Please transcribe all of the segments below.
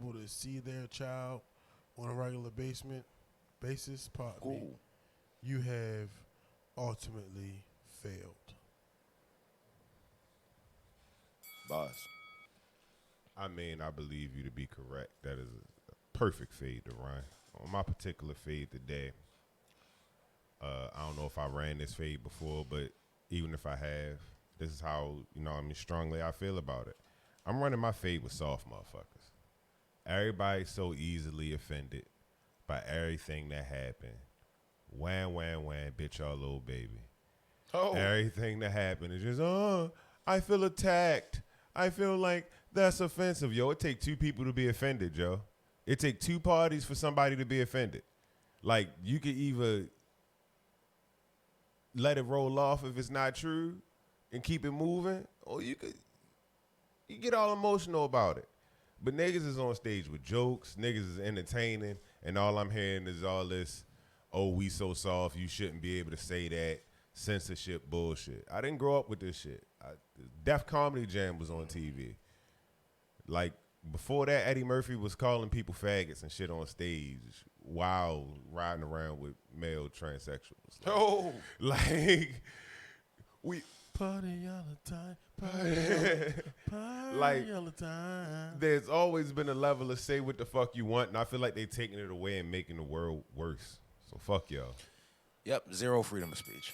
able to see their child on a regular basis, pardon me, you have ultimately failed. Boss. I mean, I believe you to be correct. That is a perfect fade to run. On my particular fade today, I don't know if I ran this fade before, but even if I have, this is how, strongly I feel about it. I'm running my fade with soft motherfuckers. Everybody's so easily offended by everything that happened. Wham, wham, wham, bitch, y'all little baby. Oh. Everything that happened is just, I feel attacked. I feel like that's offensive. Yo, it take two people to be offended, Joe. It take two parties for somebody to be offended. Like, you could either let it roll off if it's not true and keep it moving, or you get all emotional about it. But niggas is on stage with jokes, niggas is entertaining, and all I'm hearing is all this, oh, we so soft, you shouldn't be able to say that, censorship bullshit. I didn't grow up with this shit. Def Comedy Jam was on TV. Like, before that, Eddie Murphy was calling people faggots and shit on stage while riding around with male transsexuals. Like, we party all the time, party all the time. There's always been a level of say what the fuck you want, and I feel like they taking it away and making the world worse. So fuck y'all. Yep, zero freedom of speech.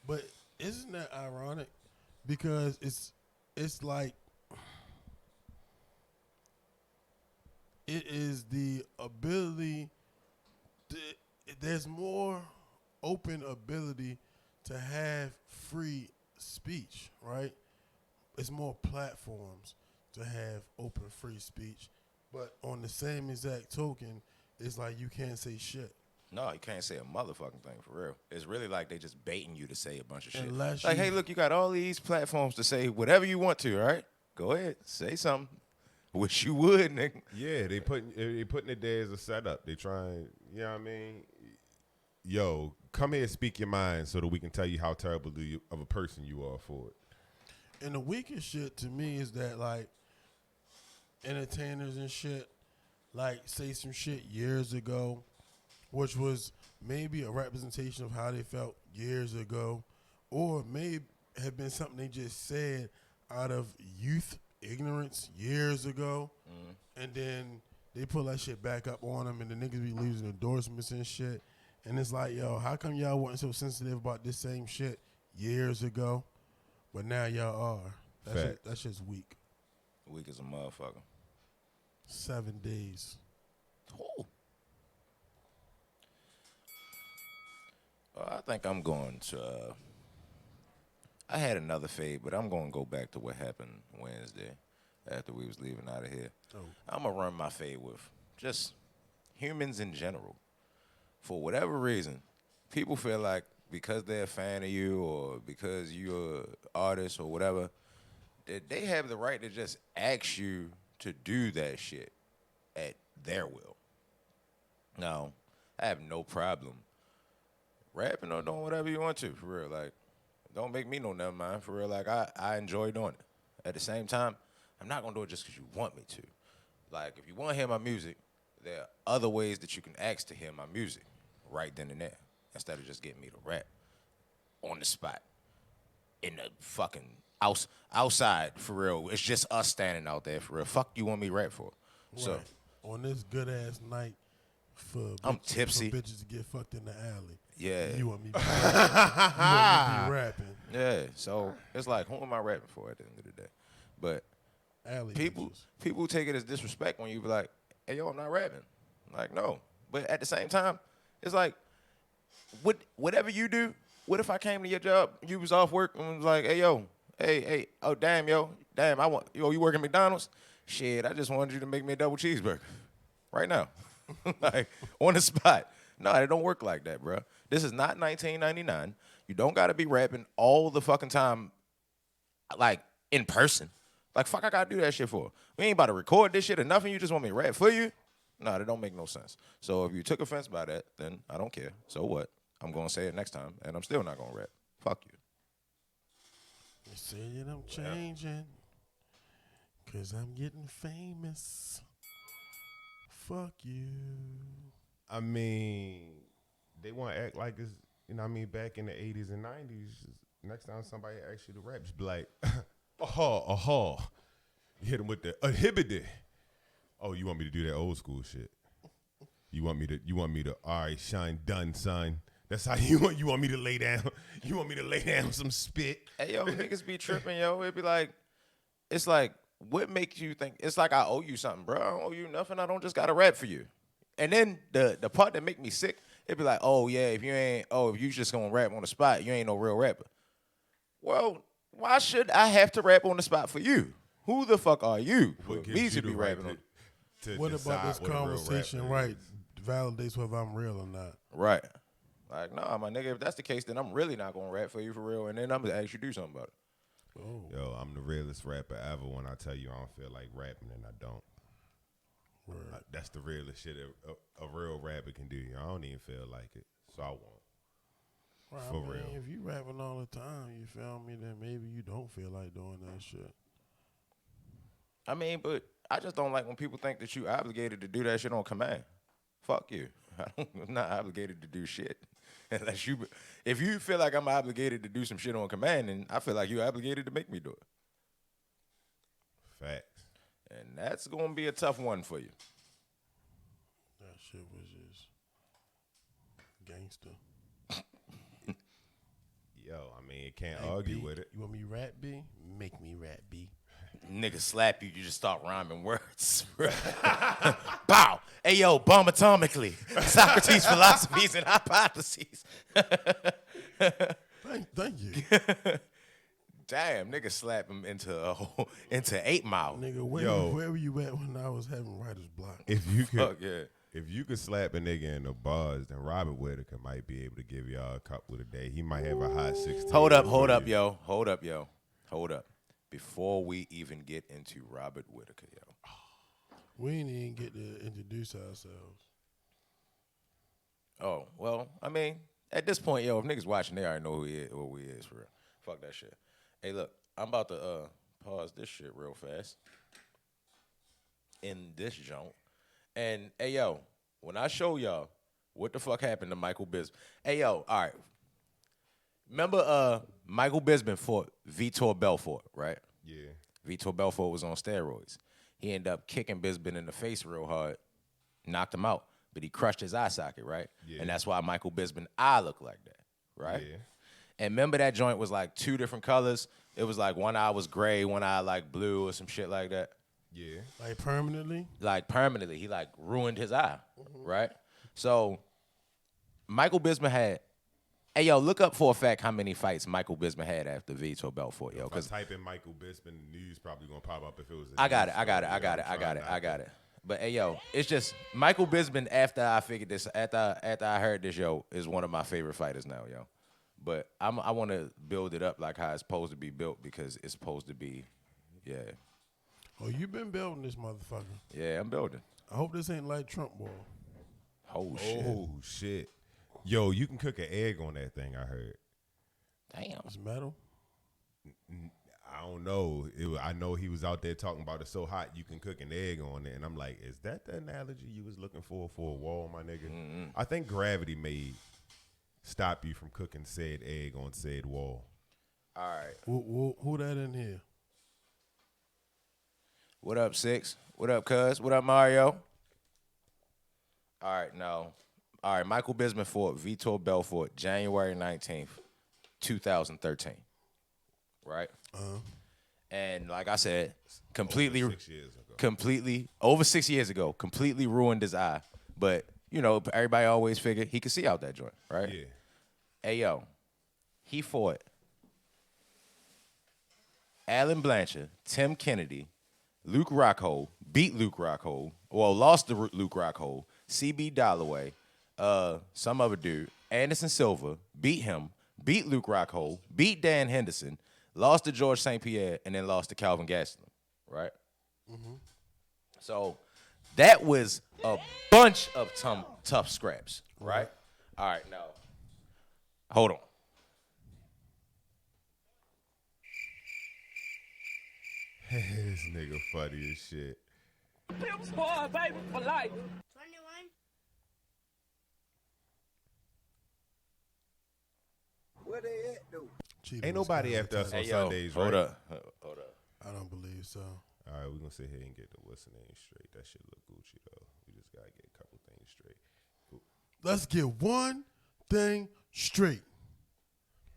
But isn't that ironic? Because it's like it is the ability. There's more open ability to have free speech, right? It's more platforms to have open free speech. But on the same exact token, it's like you can't say shit. No, you can't say a motherfucking thing for real. It's really like they just baiting you to say a bunch of shit. Unless like, hey, look, you got all these platforms to say whatever you want to, all right? Go ahead, say something. Wish you would, nigga. Yeah, they putting it there as a setup. They trying, you know what I mean? Yo, come here, speak your mind, so that we can tell you how terrible of a person you are for it. And the weakest shit to me is that, like, entertainers and shit, like, say some shit years ago, which was maybe a representation of how they felt years ago, or may have been something they just said out of youth ignorance years ago, and then they pull that shit back up on them, and the niggas be losing endorsements and shit. And it's like, yo, how come y'all weren't so sensitive about this same shit years ago, but now y'all are? That's just weak. Weak as a motherfucker. 7 days. Oh. I think I'm going to. I had another fade, but I'm going to go back to what happened Wednesday after we was leaving out of here. Oh. I'm going to run my fade with just humans in general. For whatever reason, people feel like because they're a fan of you or because you're an artist or whatever, that they have the right to just ask you to do that shit at their will. Now, I have no problem rapping or doing whatever you want to, for real. Like, don't make me no never mind, for real. Like, I enjoy doing it. At the same time, I'm not going to do it just because you want me to. Like, if you want to hear my music, there are other ways that you can ask to hear my music right then and there instead of just getting me to rap on the spot in the fucking outside, for real. It's just us standing out there, for real. Fuck you want me to rap for? Right. So, on this good-ass night for I'm tipsy. For bitches to get fucked in the alley. Yeah. You want me to be rapping. Yeah, so it's like, who am I rapping for at the end of the day? But Alley people bitches. take it as disrespect when you be like, hey, yo, I'm not rapping. Like, no. But at the same time, it's like, whatever you do, what if I came to your job, you was off work and was like, hey, oh, damn, you work at McDonald's? Shit, I just wanted you to make me a double cheeseburger right now. Like, on the spot. No, it don't work like that, bro. This is not 1999. You don't got to be rapping all the fucking time, like, in person. Like, fuck, I got to do that shit for. We ain't about to record this shit or nothing. You just want me to rap for you? No, that don't make no sense. So if you took offense by that, then I don't care. So what? I'm going to say it next time, and I'm still not going to rap. Fuck you. They saying I'm changing because I'm getting famous. fuck you. I mean, they want to act like it's, you know what I mean, back in the 80s and 90s. Next time somebody asks you to rap, just be like, aha. You hit them with the inhibited. Oh, you want me to do that old school shit? You want me to, all right, shine done, son. That's how you want me to lay down. You want me to lay down some spit. Hey, yo, niggas be tripping, yo. It be like, it's like, what makes you think? It's like I owe you something, bro. I don't owe you nothing. I don't just got to rap for you. And then the part that make me sick, it be like, oh, yeah, if you just going to rap on the spot, you ain't no real rapper. Well, why should I have to rap on the spot for you? Who the fuck are you for me to be rapping on? What about this conversation, right, validates whether I'm real or not? Right. Like, nah, my nigga, if that's the case, then I'm really not going to rap for you for real, and then I'm going to ask you to do something about it. Oh. Yo, I'm the realest rapper ever when I tell you I don't feel like rapping and I don't. Right. That's the realest shit a real rapper can do. I don't even feel like it, so I won't. Right, For I mean, real. if you rapping all the time, you feel me, then maybe you don't feel like doing that shit. I mean, but I just don't like when people think that you obligated to do that shit on command. Fuck you. I'm not obligated to do shit. Unless if you feel like I'm obligated to do some shit on command, then I feel like you're obligated to make me do it. Facts. And that's going to be a tough one for you. That shit was just gangster. Yo, I mean, you can't Hey, argue B, with it. You want me rap, B? Make me rap, B. Nigga slap you, you just start rhyming words. Bow. Hey, yo, bomb atomically. Socrates' philosophies and hypotheses. Thank you. Damn, Nigga slap him into 8 Mile. Nigga, where were you at when I was having writer's block? If you could, Fuck yeah. if you could slap a nigga in the bars, then Robert Whitaker might be able to give y'all a couple today. He might have a hot 16. Hold up, yo. Hold up. Before we even get into Robert Whitaker, yo. We didn't even get to introduce ourselves. Oh, well, I mean, at this point, yo, if niggas watching, they already know who we is for real. Fuck that shit. Hey, look, I'm about to pause this shit real fast in this joint. And, hey, yo, when I show y'all what the fuck happened to Michael Bisping. Hey, yo, all right. Remember Michael Bisping fought Vitor Belfort, right? Yeah. Vitor Belfort was on steroids. He ended up kicking Bisping in the face real hard, knocked him out, but he crushed his eye socket, right? Yeah. And that's why Michael Bisping's eye looked like that, right? Yeah. And remember that joint was like 2 different colors? It was like one eye was gray, one eye like blue or some shit like that. Yeah. Like permanently? Like permanently. He like ruined his eye, right? So Michael Bisping had, hey, yo, look up for a fact how many fights Michael Bisping had after Vitor Belfort, yo. If I Because type in Michael Bisping, the news probably gonna pop up if it was. I got it. But hey, yo, it's just Michael Bisping. After I figured this, after I heard this, yo, is one of my favorite fighters now, yo. But I want to build it up like how it's supposed to be built because it's supposed to be, yeah, Oh, you been building this motherfucker. yeah. I'm building. I hope this ain't like Trump ball. Oh shit, Oh shit. Yo, you can cook an egg on that thing. I heard. damn. It's metal. I don't know. I know he was out there talking about it's so hot you can cook an egg on it, and I'm like, is that the analogy you was looking for a wall, my nigga? I think gravity may stop you from cooking said egg on said wall. All right. Who that in here? What up, Six? What up, Cuz? What up, Mario? All right, now. All right, Michael Bisping fought Vitor Belfort January 19th, 2013. Right? And like I said, completely, Over 6 years ago. over 6 years ago, completely ruined his eye. But, you know, everybody always figured he could see out that joint, right? Yeah. Hey, yo, he fought Alan Blanchard, Tim Kennedy, Luke Rockhold, beat Luke Rockhold, well, lost to Luke Rockhold, CB Dollaway, some other dude, Anderson Silva, beat him, beat Luke Rockhold, beat Dan Henderson, lost to George St. Pierre, and then lost to Calvin Gastelum, right? So that was a bunch of tough scraps, right? All right, now, hold on. This nigga funny as shit. Pimp squad, baby, for life. Where they at, though? Cheetah Ain't was nobody kinda after us tight. on Sundays, right? Hold up. I don't believe so. All right, we're going to sit here and get the what's the name straight. That shit look Gucci, though. We just got to get a couple things straight. Cool. Let's get one thing straight.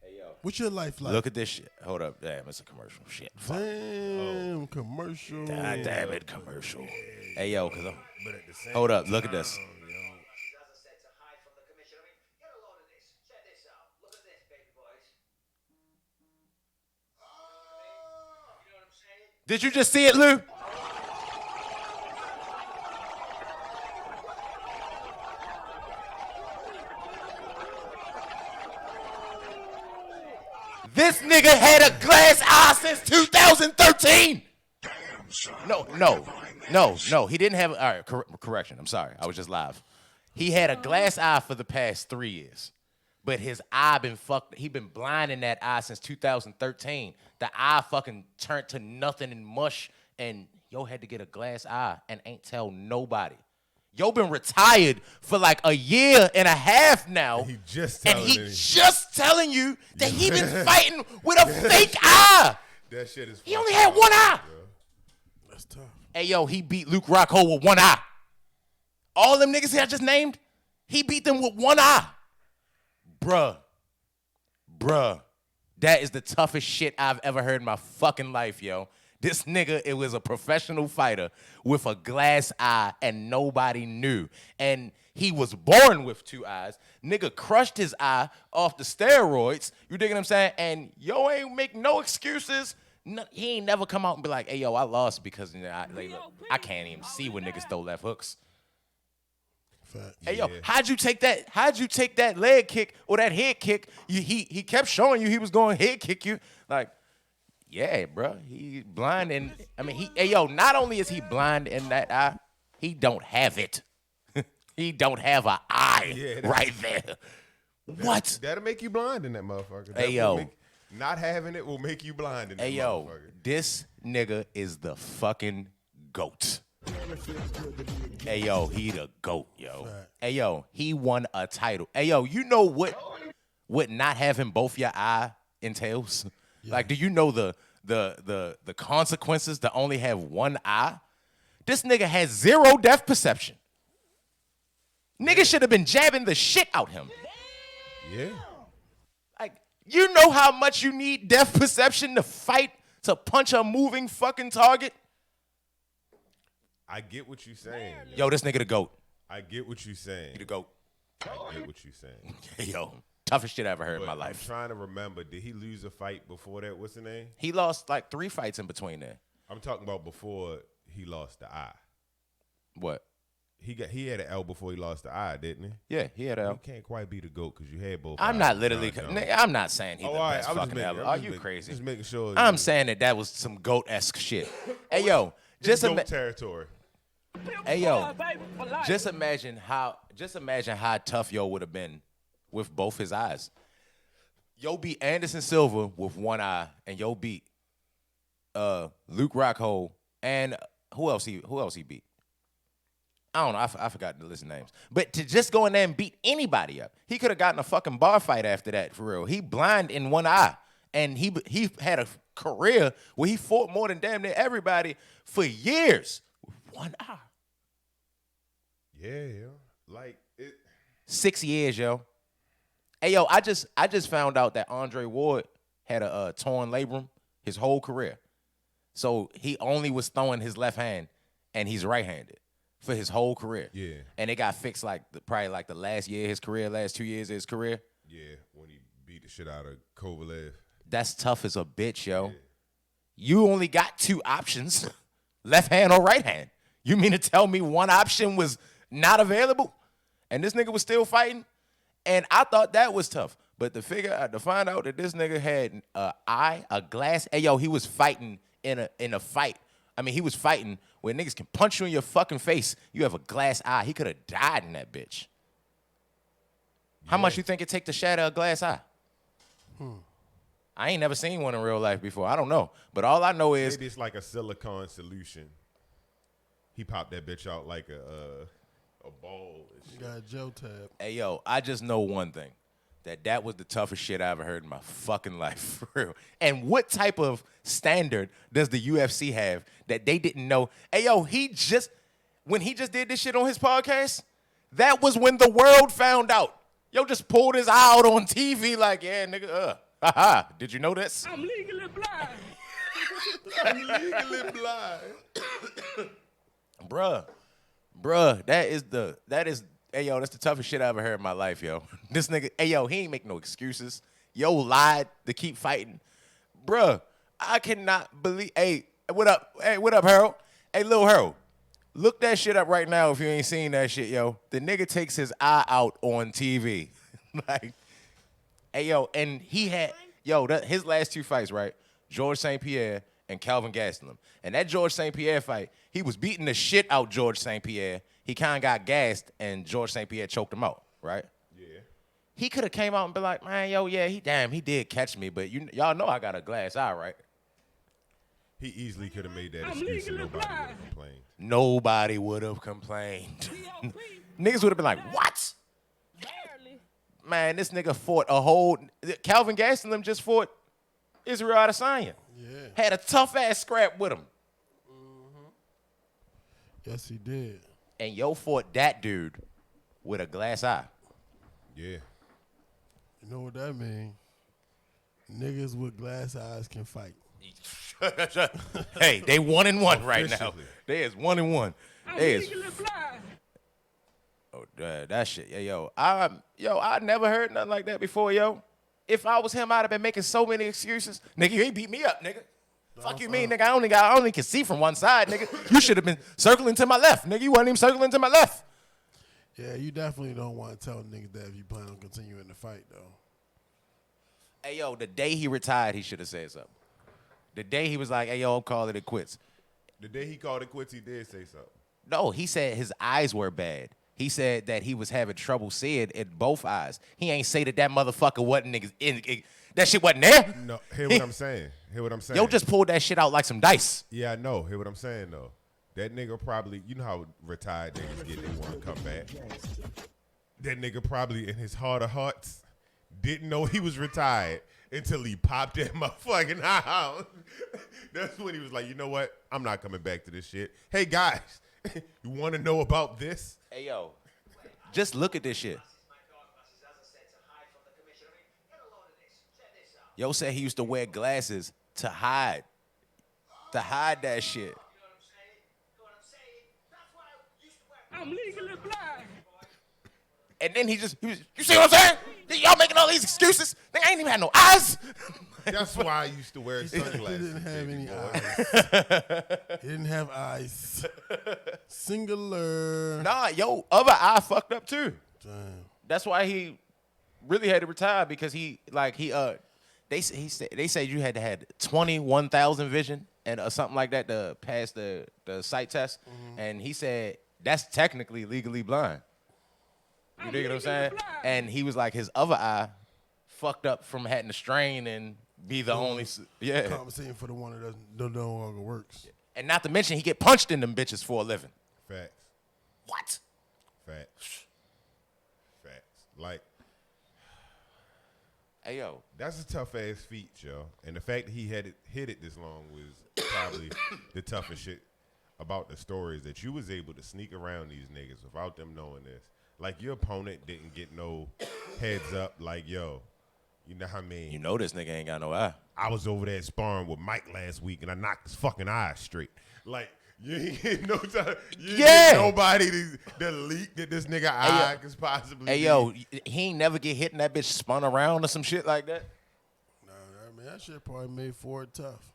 Hey, yo. What's your life like? Look at this shit. Hold up. Damn, it's a commercial. Shit. Fuck. Damn, commercial. God damn it, commercial. Hey, yo, because I'm. But at the same Hold up. Look at this. Doesn't set to hide from the commission. I mean, get a load of this. Check this out. Look at this, baby boys. You know what I'm saying? Did you just see it, Lou? This nigga had a glass eye since 2013. No. He didn't have. All right, correction. I'm sorry. I was just live. He had a glass eye for the past 3 years, but his eye been fucked. He been blind in that eye since 2013. The eye fucking turned to nothing and mush, and yo had to get a glass eye and ain't tell nobody. Yo been retired for like a year and a half now. He just and telling he you. just telling you that he been fighting with a fake eye. That shit is He only had one eye. That's tough. Hey, yo, he beat Luke Rockhold with one eye. All them niggas I just named, he beat them with one eye. Bruh. That is the toughest shit I've ever heard in my fucking life, yo. This nigga, it was a professional fighter with a glass eye and nobody knew. And he was born with two eyes. Nigga crushed his eye off the steroids. You dig what I'm saying? And yo ain't make no excuses. No, he ain't never come out and be like, hey, yo, I lost because I can't even see when niggas throw left hooks. Fact. Hey, yo, how'd you take that leg kick or that head kick? He kept showing you he was going to head kick you. Like, yeah, bro, he blind. And, I mean, not only is he blind in that eye, he don't have it. He don't have an eye right there. What? That'll make you blind in that motherfucker. Hey, yo. Not having it will make you blind in that Hey, yo, motherfucker. this nigga is the fucking GOAT. Hey, yo, he the GOAT, yo. Right. Hey, yo, he won a title. Hey, yo, you know what not having both your eye entails? Yeah. Like, do you know the consequences to only have one eye? This nigga has zero depth perception. Nigga should have been jabbing the shit out him. Yeah. Like, you know how much you need depth perception to fight, to punch a moving fucking target? I get what you're saying. Yo, this nigga the GOAT. I get what you're saying. He the GOAT. I get what you're saying. Yo, toughest shit I ever heard in my I'm life. trying to remember, did he lose a fight before that? What's the name? He lost like 3 fights in between there. I'm talking about before he lost the eye. What? He had an L before he lost the eye, didn't he? Yeah, he had You a. can't quite be the GOAT because you had both. I'm eyes. not literally. Nah, Nigga, I'm not saying he's Oh, the all right. best I was just fucking making- ever. I'm Are just you making- crazy? Just making sure. I'm saying that was some GOAT-esque shit. Hey, yo, just GOAT territory. Hey, yo, just imagine how tough yo would have been with both his eyes. Yo beat Anderson Silva with one eye, and yo beat Luke Rockhold, and who else he beat? I don't know. I forgot the list of names. But to just go in there and beat anybody up, he could have gotten a fucking bar fight after that, for real. He blind in one eye, and he had a career where he fought more than damn near everybody for years with one eye. Yeah. Like it. 6 years, yo. Hey, yo, I just found out that Andre Ward had a torn labrum his whole career. So he only was throwing his left hand, and he's right-handed for his whole career. Yeah. And it got fixed probably the last year of his career, last 2 years of his career. Yeah, when he beat the shit out of Kovalev. That's tough as a bitch, yo. Yeah. You only got 2 options, left hand or right hand. You mean to tell me one option was not available? And this nigga was still fighting? And I thought that was tough. But to find out that this nigga had a glass. Hey, yo, he was fighting in a fight. I mean, he was fighting where niggas can punch you in your fucking face. You have a glass eye. He could have died in that bitch. How much you think it take to shatter a glass eye? I ain't never seen one in real life before. I don't know. But all I know is... Maybe it's like a silicone solution. He popped that bitch out like a ball. You got a Joe tab. Hey, yo, I just know one thing. that was the toughest shit I ever heard in my fucking life, for real. And what type of standard does the UFC have that they didn't know? Hey, yo, when he just did this shit on his podcast, that was when the world found out. Yo, just pulled his eye out on TV like, yeah, nigga, haha, did you know this? I'm legally blind. I'm legally blind. Bruh, hey, yo, that's the toughest shit I ever heard in my life, yo. This nigga, hey, yo, he ain't make no excuses. Yo lied to keep fighting. Bruh, I cannot believe, hey, what up, Harold? Hey, Lil Harold, look that shit up right now if you ain't seen that shit, yo. The nigga takes his eye out on TV. Like, hey, yo, and he had, his last two fights, right? George St. Pierre and Calvin Gastelum. And that George St. Pierre fight, he was beating the shit out George St. Pierre. He kind of got gassed, and George St. Pierre choked him out, right? Yeah. He could have came out and been like, man, yo, yeah, he did catch me, but y'all know I got a glass eye, right? He easily could have made that excuse and nobody would have complained. Nobody would have complained. Niggas would have been like, what? Barely. Man, this nigga fought Calvin Gastelum just fought Israel Adesanya. Yeah. Had a tough-ass scrap with him. Yes, he did. And yo fought that dude with a glass eye. Yeah. You know what that mean? Niggas with glass eyes can fight. Hey, they 1-1 right now. Officially. They is 1-1. I'm They is. legally blind. Oh, that shit. Yeah, I never heard nothing like that before, yo. If I was him, I'd have been making so many excuses. Nigga, you ain't beat me up, nigga. Fuck you mean, nigga? I only can see from one side, nigga. You should have been circling to my left, nigga. You wasn't even circling to my left. Yeah, you definitely don't want to tell niggas that if you plan on continuing the fight, though. Hey, yo, the day he retired, he should have said something. The day he was like, hey, yo, I'm calling it quits. The day he called it quits, he did say something. No, he said his eyes were bad. He said that he was having trouble seeing in both eyes. He ain't say that motherfucker wasn't that shit wasn't there. No, hear what I'm saying. Yo just pulled that shit out like some dice. Yeah, I know. Hear what I'm saying, though. That nigga probably, you know how retired niggas get, they want to come back. That nigga probably, in his heart of hearts, didn't know he was retired until he popped that motherfucking eye out. That's when he was like, you know what? I'm not coming back to this shit. Hey, guys, you want to know about this? Hey, yo, just look at this shit. My dark glasses, as I said, to hide from the commission. I mean, get a load of this. Check this out. Yo said he used to wear glasses to hide that shit. You know what I'm saying? That's why I used to wear. I'm legally blind. And then you see what I'm saying? Y'all making all these excuses? Nigga, I ain't even had no eyes. That's why I used to wear He sunglasses. didn't have baby any boy. eyes. He didn't have eyes. Singular. Nah, yo, other eye fucked up too. Damn. That's why he really had to retire because they said you had to have 21,000 vision and something like that to pass the sight test, and he said that's technically legally blind. You dig what I'm saying? And he was like his other eye fucked up from having to strain and be the only Compensating for the one that no longer works. And not to mention he get punched in them bitches for a living. Facts. What? Facts. Like, Hey yo, that's a tough ass feat, yo. And the fact that he hit it this long was probably the toughest shit about the story is that you was able to sneak around these niggas without them knowing this. Like, your opponent didn't get no heads up. Like, yo, you know what I mean? you know this nigga ain't got no eye. I was over there sparring with Mike last week, and I knocked his fucking eye straight. Like, you ain't get no time. You ain't get nobody to leak that this nigga eye could possibly Hey be. yo, he ain't never get hit and that bitch spun around or some shit like that. Nah, I mean, that shit probably made Ford tough.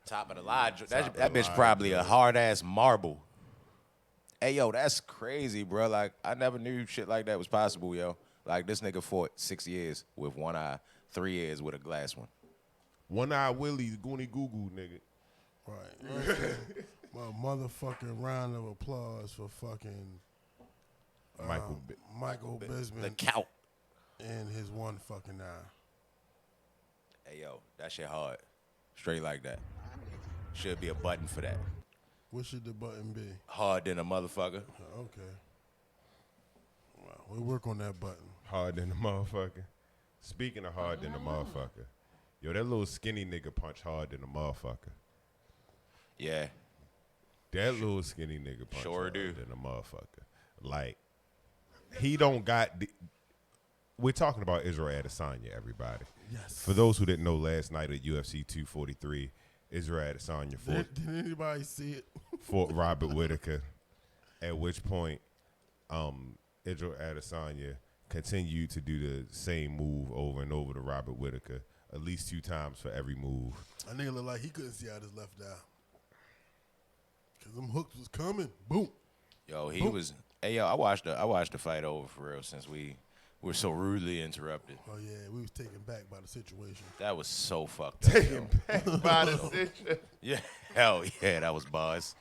Top of the line, that of bitch the line, probably a hard ass marble. Hey yo, that's crazy, bro. Like I never knew shit like that was possible, yo. Like this nigga fought 6 years with one eye, 3 years with a glass one. One eye Willie, goony goo goo, nigga. Right. My motherfucking round of applause for fucking Michael Bisping The count. and his one fucking eye. Hey yo, that shit hard. Straight like that. Should be a button for that. What should the button be? Hard than a motherfucker. Okay. Well, we'll work on that button. Hard than a motherfucker. Speaking of hard than a motherfucker, yo, that little skinny nigga punch hard than a motherfucker. Yeah. That little skinny nigga punch Sure hard do. than a motherfucker. Like, he don't got. We're talking about Israel Adesanya, everybody. Yes. For those who didn't know, last night at UFC 243, Israel Adesanya Did anybody see it? fought Robert Whitaker. At which point, Israel Adesanya continued to do the same move over and over to Robert Whitaker, at least 2 times for every move. A nigga looked like he couldn't see out his left eye. Cause them hooks was coming. Boom. Yo, he was. Hey, yo, I watched the fight over for real since we were so rudely interrupted. Oh yeah, we was taken back by the situation. That was so fucked up. Taken back by the situation. Yeah, hell yeah, that was buzz.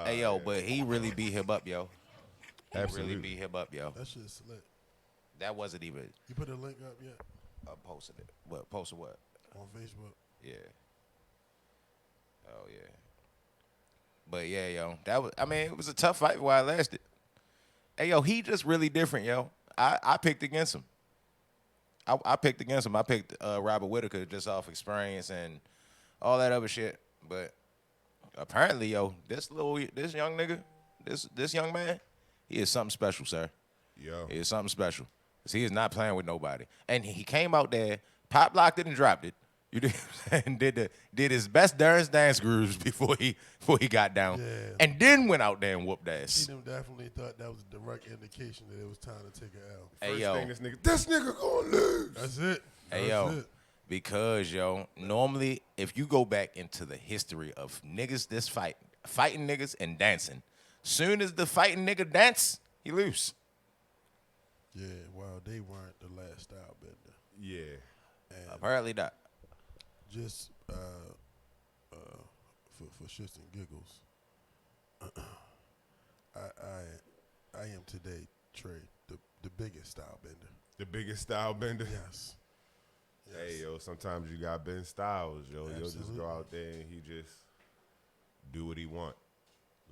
Hey, yo, but he really beat him up, yo. Absolutely. Really beat him up, yo. That shit's slick. That wasn't even You put a link up yet posted it. What? Posted what? on Facebook? Yeah. Oh yeah. But yeah, yo, that was. I mean, it was a tough fight while it lasted. Hey, yo, he just really different, yo. I picked against him. I picked against him. I picked Robert Whitaker just off experience and all that other shit. But apparently, yo, this young nigga, this young man, he is something special, sir. Yo. He is something special. 'Cause he is not playing with nobody. And he came out there, pop locked it and dropped it. You did and did his best dance grooves before he got down. Yeah. And then went out there and whooped He ass. them definitely thought that was a direct indication that it was time to take an L. Hey, First yo. thing this nigga gonna lose. That's it. Hey, That's yo. it. Because, yo, normally, if you go back into the history of niggas fighting niggas and dancing, soon as the fighting nigga dance, he lose. Yeah, well, they weren't the last style bender. Yeah. Apparently not. Just for shits and giggles, I am today, Trey, the biggest style bender. The biggest style bender. Yes. Hey, yo, sometimes you got Ben Styles, yo. You'll just Absolutely. go out there and he just do what he want.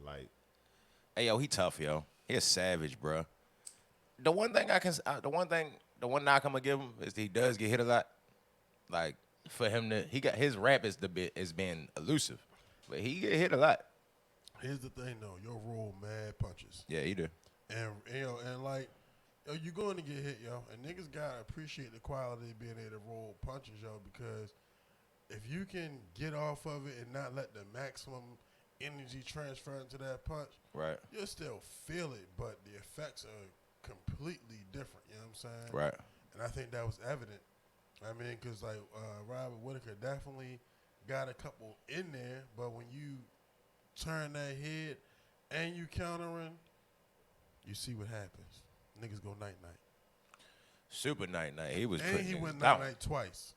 Like, Hey, yo, he tough, yo. He a savage, bro. The one knock I'm gonna give him is he does get hit a lot. Like, for him to, his rap is being elusive, but he get hit a lot. Here's the thing, though. You'll roll mad punches. Yeah, he do. And like, yo, you're going to get hit, yo. And niggas got to appreciate the quality of being able to roll punches, yo, because if you can get off of it and not let the maximum energy transfer into that punch, Right. you'll still feel it, but the effects are completely different, you know what I'm saying? Right. And I think that was evident. I mean, because, like, Robert Whitaker definitely got a couple in there, but when you turn that head and you countering, you see what happens. Niggas go night-night. Super night. He was And putting he niggas went down. night-night twice.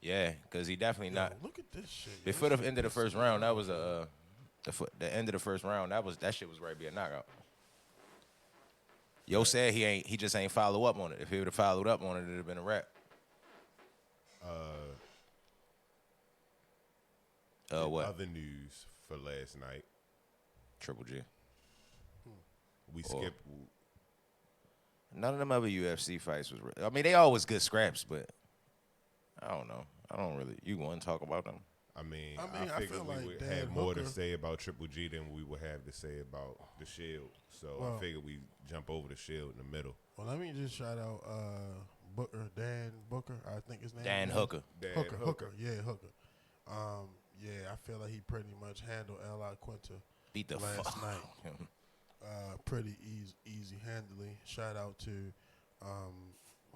Yeah, because he definitely Yo, not. look at this shit. Before This the shit end of the pissing first me round, that off. was the end of the first round. That shit was right be a knockout. Yo said he just ain't follow up on it. If he would have followed up on it, it'd have been a wrap. What? other news for last night, Triple G. we Or- skipped. None of them other UFC fights was. I mean, they always good scraps, but I don't know. I don't really. You want to talk about them? I mean, I I figured feel we like would Dan have more to Hooker- say about Triple G than we would have to say about the Shield. So Well- I figured we jump over the Shield in the middle. Well, let me just shout out Dan Booker, I think his name Dan is. Hooker. Dan Hooker. Yeah, Hooker. Yeah, I feel like he pretty much handled L.I. Quinta Beat the last fuck. night. Pretty easy handily. Shout out to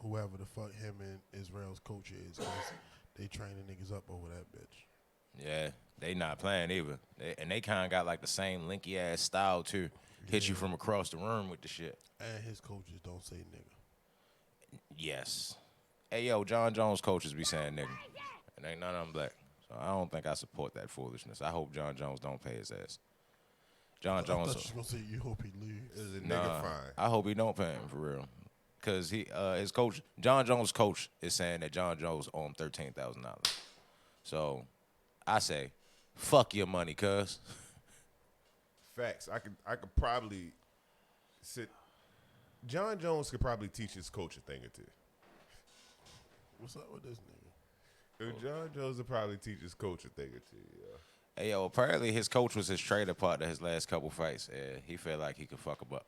whoever the fuck him and Israel's coach is, 'cause they training niggas up over that bitch. Yeah, they not playing either. They kind of got like the same linky ass style too. Hit you from across the room with the shit. And his coaches don't say nigga. Yes. Hey yo, John Jones coaches be saying nigga, and ain't none of them black. So I don't think I support that foolishness. I hope John Jones don't pay his ass. John I Jones. thought you was gonna say you hope he leaves. Is a nigga Nah, fine? I hope he don't pay him for real. Cause his coach, John Jones' coach, is saying that John Jones owe him $13,000. So I say, fuck your money, cuz. Facts. I could probably sit John Jones could probably teach his coach a thing or two. What's up with this nigga? John Jones would probably teach his coach a thing or two. Yeah. Hey, yo, apparently his coach was his trader partner his last couple fights. And he felt like he could fuck him up.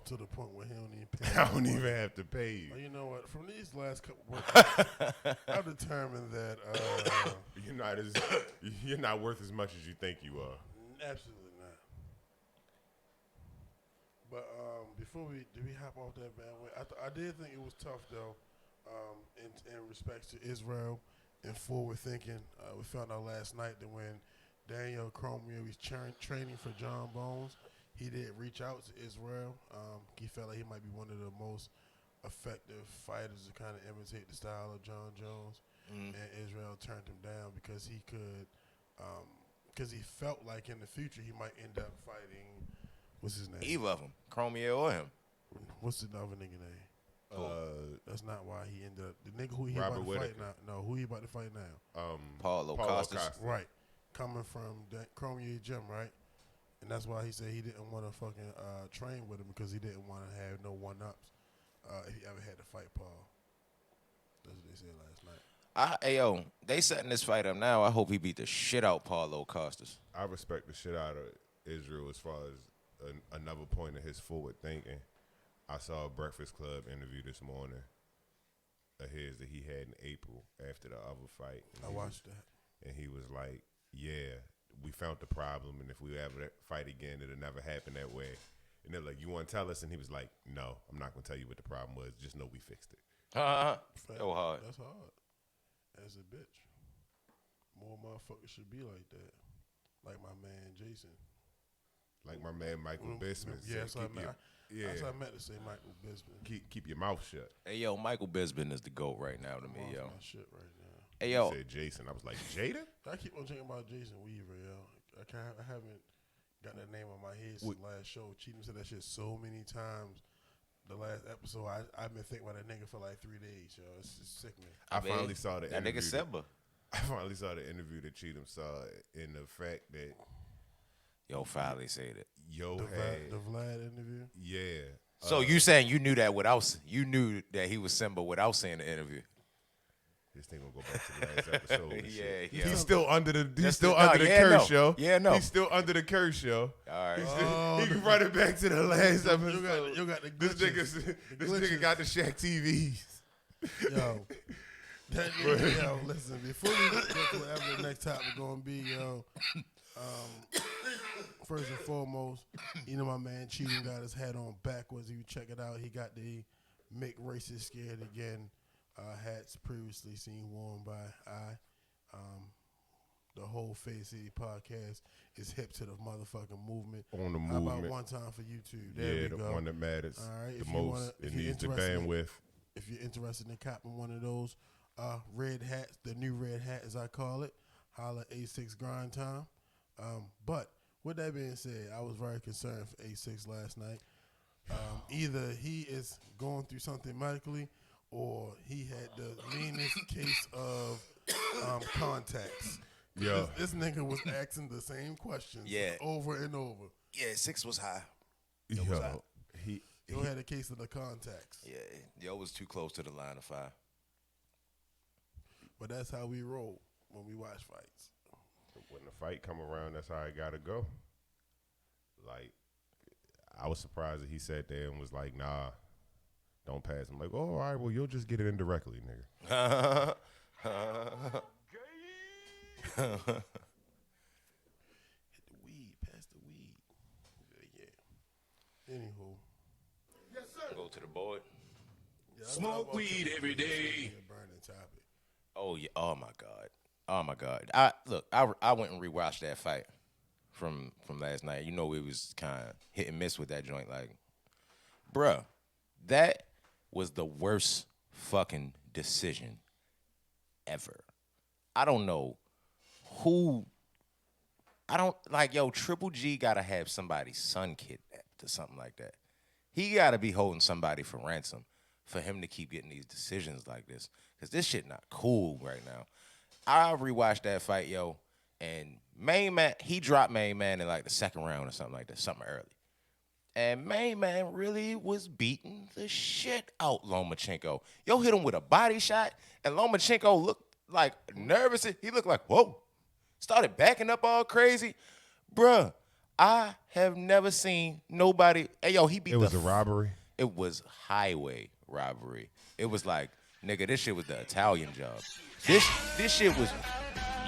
To the point where he don't even pay. I don't even have to pay you. Well, you know what? From these last couple workouts, I've determined that You're not worth as much as you think you are. absolutely not. But before we hop off that bandwagon, I did think it was tough though, in respects to Israel and forward thinking. We found out last night that when Daniel Cormier was training for John Bones, he did reach out to Israel. He felt like he might be one of the most effective fighters to kind of imitate the style of John Jones. And Israel turned him down because he could, because he felt like in the future he might end up fighting, what's his name? Either of them, Cormier or him. What's the other nigga name? That's not why he ended up. The nigga who he Robert about to Whittaker. fight now. No, who he about to fight now? Paulo Costas. Right. Coming from Cormier gym, right? And that's why he said he didn't want to fucking train with him because he didn't want to have no one-ups if he ever had to fight Paul. That's what they said last night. Yo, they setting this fight up now. I hope he beat the shit out Paulo Costas. I respect the shit out of Israel as far as another point of his forward thinking. I saw a Breakfast Club interview this morning of his that he had in April after the other fight. I watched that. And he was like, yeah, we found the problem, and if we ever fight again, it'll never happen that way. And they're like, you want to tell us? And he was like, no, I'm not going to tell you what the problem was. Just know we fixed it. So hard. That's hard. As a bitch. More motherfuckers should be like that. Like my man Jason. Like my man Michael Bisping Yeah, said, that's what I meant to say, Michael Bisping. keep your mouth shut. Hey, yo, Michael Bisping is the GOAT right now to me, I'm yo. off my shit right now. Hey, He yo, said Jason. I was like, Jada? I keep on thinking about Jason Weaver, yo. I haven't got that name on my head since the last show. Cheatham said that shit so many times. The last episode, I've been thinking about that nigga for like 3 days, yo. It's sickening. I finally saw the that interview. nigga Simba. I finally saw the interview that Cheatham saw in the fact that Yo, finally said it. The Vlad interview. Yeah. So you saying you knew that he was Simba without seeing the interview? This thing gonna go back to the last episode. and shit. Yeah. He's still under the no. curse, yo. Yeah, no. He's still under the curse, yo. All right. He can run it back to the last episode. You got the This glitches. nigga got the Shaq TVs. Yo. That nigga, yo, listen, before we get to whatever the next topic gonna be, yo, first and foremost, you know my man Cheatham got his hat on backwards. If you check it out, he got the Make Racist Scared Again hats previously seen worn by I. The whole Fade City podcast is hip to the motherfucking movement. On the How about movement. one time for YouTube? There Yeah, we the go. one that matters All right, the if you most. wanna- It if you're needs the interested in- bandwidth. If you're interested in copping one of those red hats, the new red hat as I call it, holla A6 grind time. But with that being said, I was very concerned for A6 last night. Either he is going through something medically or he had the meanest case of contacts. Yo. This nigga was asking the same questions Yeah. over and over. Yeah, 6 was high. Yo, he He had a case of the contacts. Yeah, yo was too close to the line of fire. But that's how we roll when we watch fights. when the fight come around, that's how it gotta go. Like, I was surprised that he sat there and was like, "Nah, don't pass." I'm like, "Oh, all right, well, you'll just get it indirectly, nigga." Hit the weed, pass the weed. Yeah. Anywho. Go to the board. Yeah, Smoke weed every day. A burning topic. Oh yeah. Oh my god. Oh my god. I went and rewatched that fight from last night. You know, it was kind of hit and miss with that joint. Like, bruh, that was the worst fucking decision ever. I don't know who. I don't like, yo, Triple G gotta have somebody's son kidnapped or something like that. He gotta be holding somebody for ransom for him to keep getting these decisions like this. Cause this shit not cool right now. I rewatched that fight, yo, and Main Man, he dropped Main Man in like the second round or something like that, something early. And main man really was beating the shit out Lomachenko. Yo hit him with a body shot, and Lomachenko looked like nervous. He looked like, whoa. Started backing up all crazy. Bruh, I have never seen nobody. Hey, yo, he beat It was the a robbery. It was highway robbery. It was like, nigga, this shit was the Italian job. This shit was,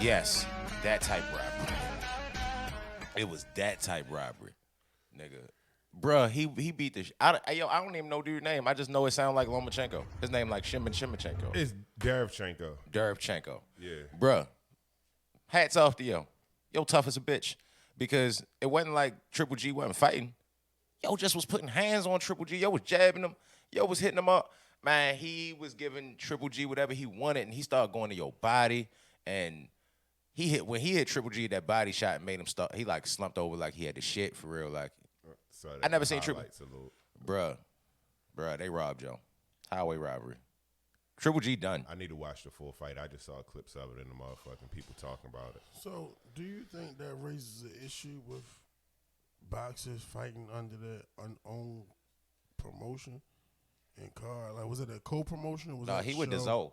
yes, that type robbery. It was that type robbery, nigga. Bruh, he beat the. Yo, I don't even know dude's name. I just know it sounded like Lomachenko. His name like Shimachenko. It's Derevchenko. Derevchenko. Yeah. Bruh, hats off to yo. Yo tough as a bitch. Because it wasn't like Triple G wasn't fighting. Yo just was putting hands on Triple G. Yo was jabbing him. Yo was hitting him up. Man, he was giving Triple G whatever he wanted, and he started going to your body. And when he hit Triple G, that body shot made him start. He like slumped over like he had the shit for real. Like I never seen Triple. Bruh, they robbed yo. Highway robbery. Triple G done. I need to watch the full fight. I just saw clips of it in the motherfucking people talking about it. So, do you think that raises an issue with boxers fighting under their own promotion and card? Like, was it a co-promotion? Or was Nah, that he with show? the Zoe.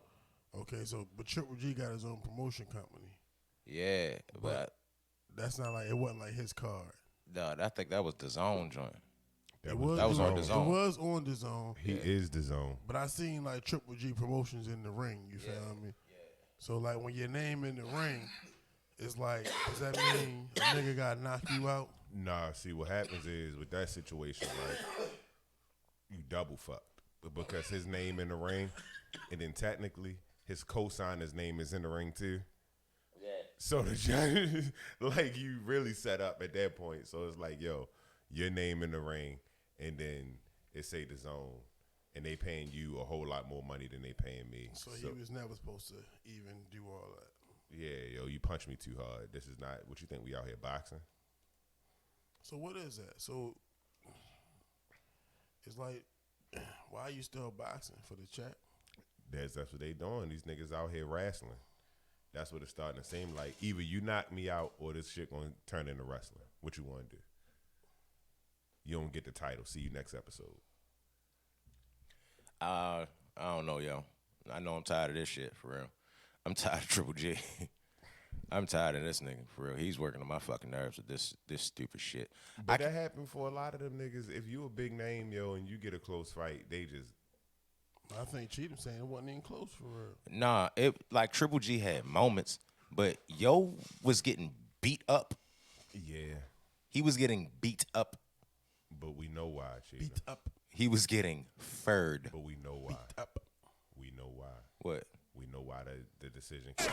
Okay, so but Triple G got his own promotion company. Yeah, but That's not like it wasn't like his card. nah, I think that was the Zone joint. That was on the Zone. It was on the Zone. He is the Zone. But I seen like Triple G promotions in the ring. You feel me? So like when your name in the ring, it's like, does that mean a nigga got knock you out? Nah, see what happens is with that situation, right? You double fucked. But because his name in the ring, and then technically his co-signer's name is in the ring too. Yeah. So the judge, like you really set up at that point. So it's like, yo, your name in the ring, and then it say the Zone, and they paying you a whole lot more money than they paying me. So he was never supposed to even do all that. Yeah, yo, you punched me too hard. This is not what you think we out here boxing. So what is that? So it's like, why are you still boxing for the check? That's what they doing. These niggas out here wrestling. That's what it's starting to seem like. Either you knock me out or this shit gonna turn into wrestling. What you want to do? You don't get the title. See you next episode. I don't know, yo. I know I'm tired of this shit, for real. I'm tired of Triple G. I'm tired of this nigga, for real. He's working on my fucking nerves with this stupid shit. But that happened for a lot of them niggas. If you a big name, yo, and you get a close fight, they just... I think Cheatham saying it wasn't even close for real. Nah, it like Triple G had moments, but yo was getting beat up. Yeah. He was getting beat up. But we know why, Cheetah. Beat up. He was getting furred. But we know why. Beat up. We know why. What? We know why the decision came.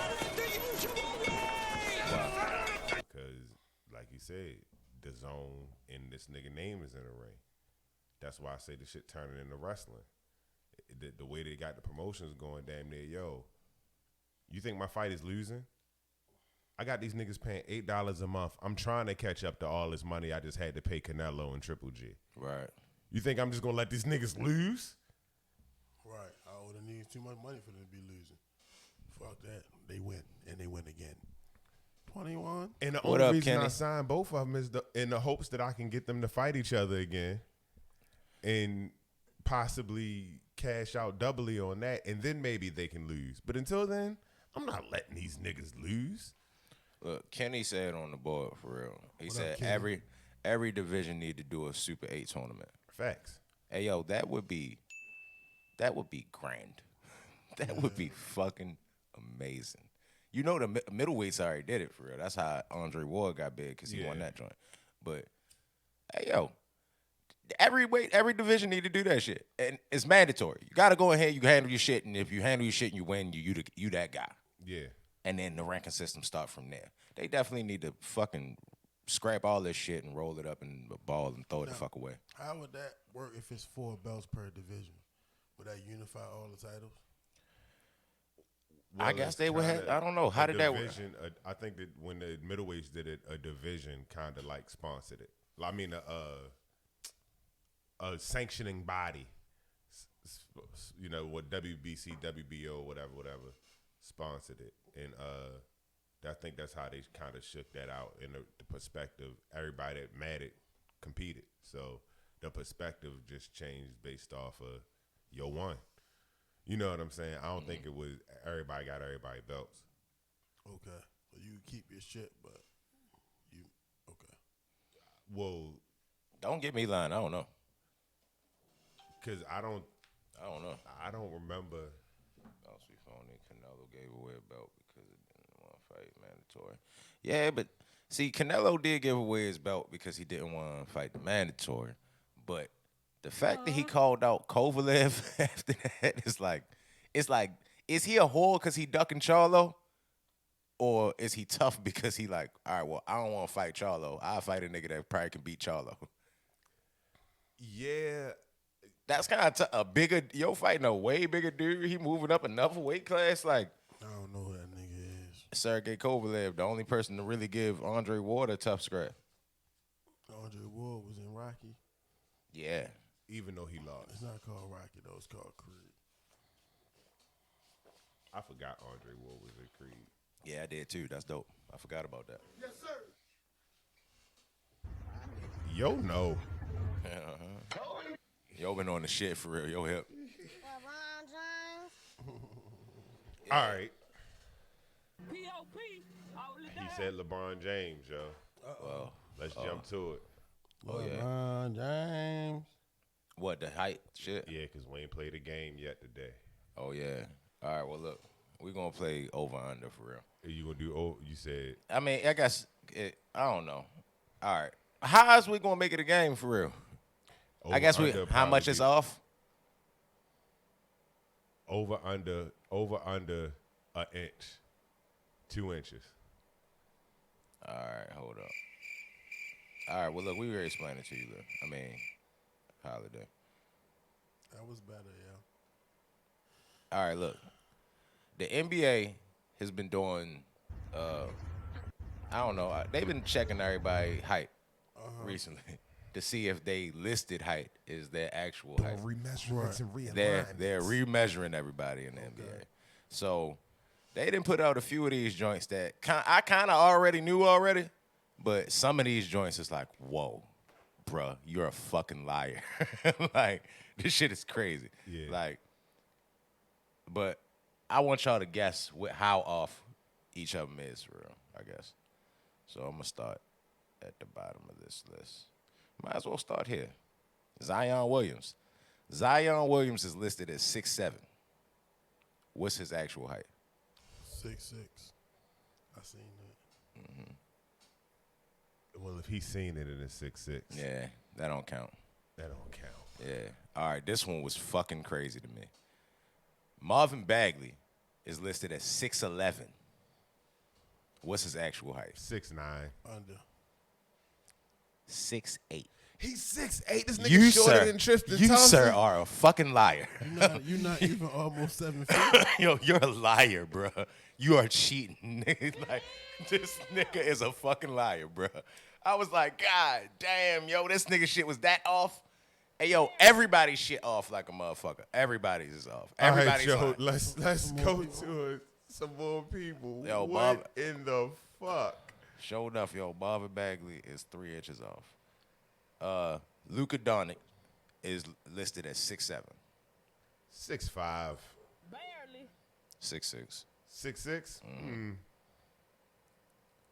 Because, like you said, the Zone and this nigga name is in the ring. That's why I say the shit turning into wrestling. The way they got the promotions going, damn near, yo, you think my fight is losing? I got these niggas paying $8 a month. I'm trying to catch up to all this money I just had to pay Canelo and Triple G. Right. You think I'm just gonna let these niggas lose? Right. I would have needed too much money for them to be losing. Fuck that. They win, and they win again. 21. And the What only up, reason I Kenny? signed both of them is in the hopes that I can get them to fight each other again and possibly cash out doubly on that, and then maybe they can lose. But until then, I'm not letting these niggas lose. Look, Kenny said on the board, for real. He What said up, Kenny? every division need to do a Super 8 tournament. Facts. Hey, yo, that would be grand. That would be fucking amazing. You know the middleweights already did it, for real. That's how Andre Ward got big, because he won Yeah. that joint. But, hey, yo, every division need to do that shit. And it's mandatory. You got to go ahead, you handle your shit, and if you handle your shit and you win, you that guy. Yeah. And then the ranking system start from there. They definitely need to fucking scrap all this shit and roll it up in a ball and throw it the fuck away. How would that work if it's 4 belts per division? Would that unify all the titles? I guess they would have. I don't know. How did that work? I think that when the middleweights did it, a division kind of like sponsored it. I mean, a sanctioning body, you know, what WBC, WBO, whatever, sponsored it, and I think that's how they kind of shook that out in the perspective. Everybody that mad it competed, so the perspective just changed based off of yo one. You know what I'm saying? I don't think it was everybody got everybody belts. Okay. So you keep your shit, but you okay. Well, Don't get me lying. I don't know. cause I don't remember. Oh, sweet phony. Canelo gave away a belt because it didn't want to fight mandatory. Yeah, but see, Canelo did give away his belt because he didn't want to fight the mandatory. But the fact that he called out Kovalev after that is like, it's like, is he a whore because he ducking Charlo? Or is he tough because he like, all right, well, I don't want to fight Charlo. I'll fight a nigga that probably can beat Charlo. Yeah, That's kind of a bigger, yo fighting a way bigger dude. He moving up another weight class. Like, I don't know who that nigga is. Sergey Kovalev, the only person to really give Andre Ward a tough scrap. Andre Ward was in Rocky. Yeah. even though he lost. It's not called Rocky though. It's called Creed. I forgot Andre Ward was in Creed. Yeah, I did too. That's dope. I forgot about that. Yes, sir. Yo, no. Yo been on the shit for real. Yo hip. All right. P.O.P. all the He time. said LeBron James, yo. Well, Let's jump to it. Oh, yeah. LeBron James. what, the height shit? Yeah, because we ain't played a game yet today. Oh, yeah. All right, well, look. We're going to play over-under for real. Are you going to do, oh, you said, I mean, I guess, I don't know. All right. How is we going to make it a game for real? I guess we. over-under How much probably is off? Over, under an inch. 2 inches. All right, hold up. All right, well, look, we already explained it to you, look. I mean, Holiday. That was better, yeah. All right, look. The NBA has been doing, I don't know, they've been checking everybody's height recently to see if they listed height is their actual height. Remeasurements and They're remeasuring everybody in the NBA. So they didn't put out a few of these joints that I kind of already knew already, but some of these joints is like, whoa, bruh, you're a fucking liar. Like, this shit is crazy. Yeah. Like, but I want y'all to guess how off each of them is, for real, I guess. So I'm going to start at the bottom of this list. Might as well start here. Zion Williams. Zion Williams is listed as 6'7". What's his actual height? 6'6". I seen that. Well, if he's seen it and it's 6'6", Yeah, that don't count. that don't count. Yeah. All right, this one was fucking crazy to me. Marvin Bagley is listed as 6'11". What's his actual height? 6'9". Under. 6'8". He's 6'8". This nigga You, shorter sir, than Tristan you, Thompson. sir, are a fucking liar. You're not even almost 7 feet. Yo, you're a liar, bro. You are cheating. Nigga. Like, this nigga is a fucking liar, bro. I was like, God damn, yo, this nigga shit was that off. Hey, yo, everybody's shit off like a motherfucker. Everybody's is off. All right, Everybody's Joe, lying. let's go to it. Some more people. Yo, what Bob. in the fuck? Sure enough, yo, Marvin Bagley is 3 inches off. Luka Doncic is listed as 6'7". 6'5". Barely. 6'6". 6'6".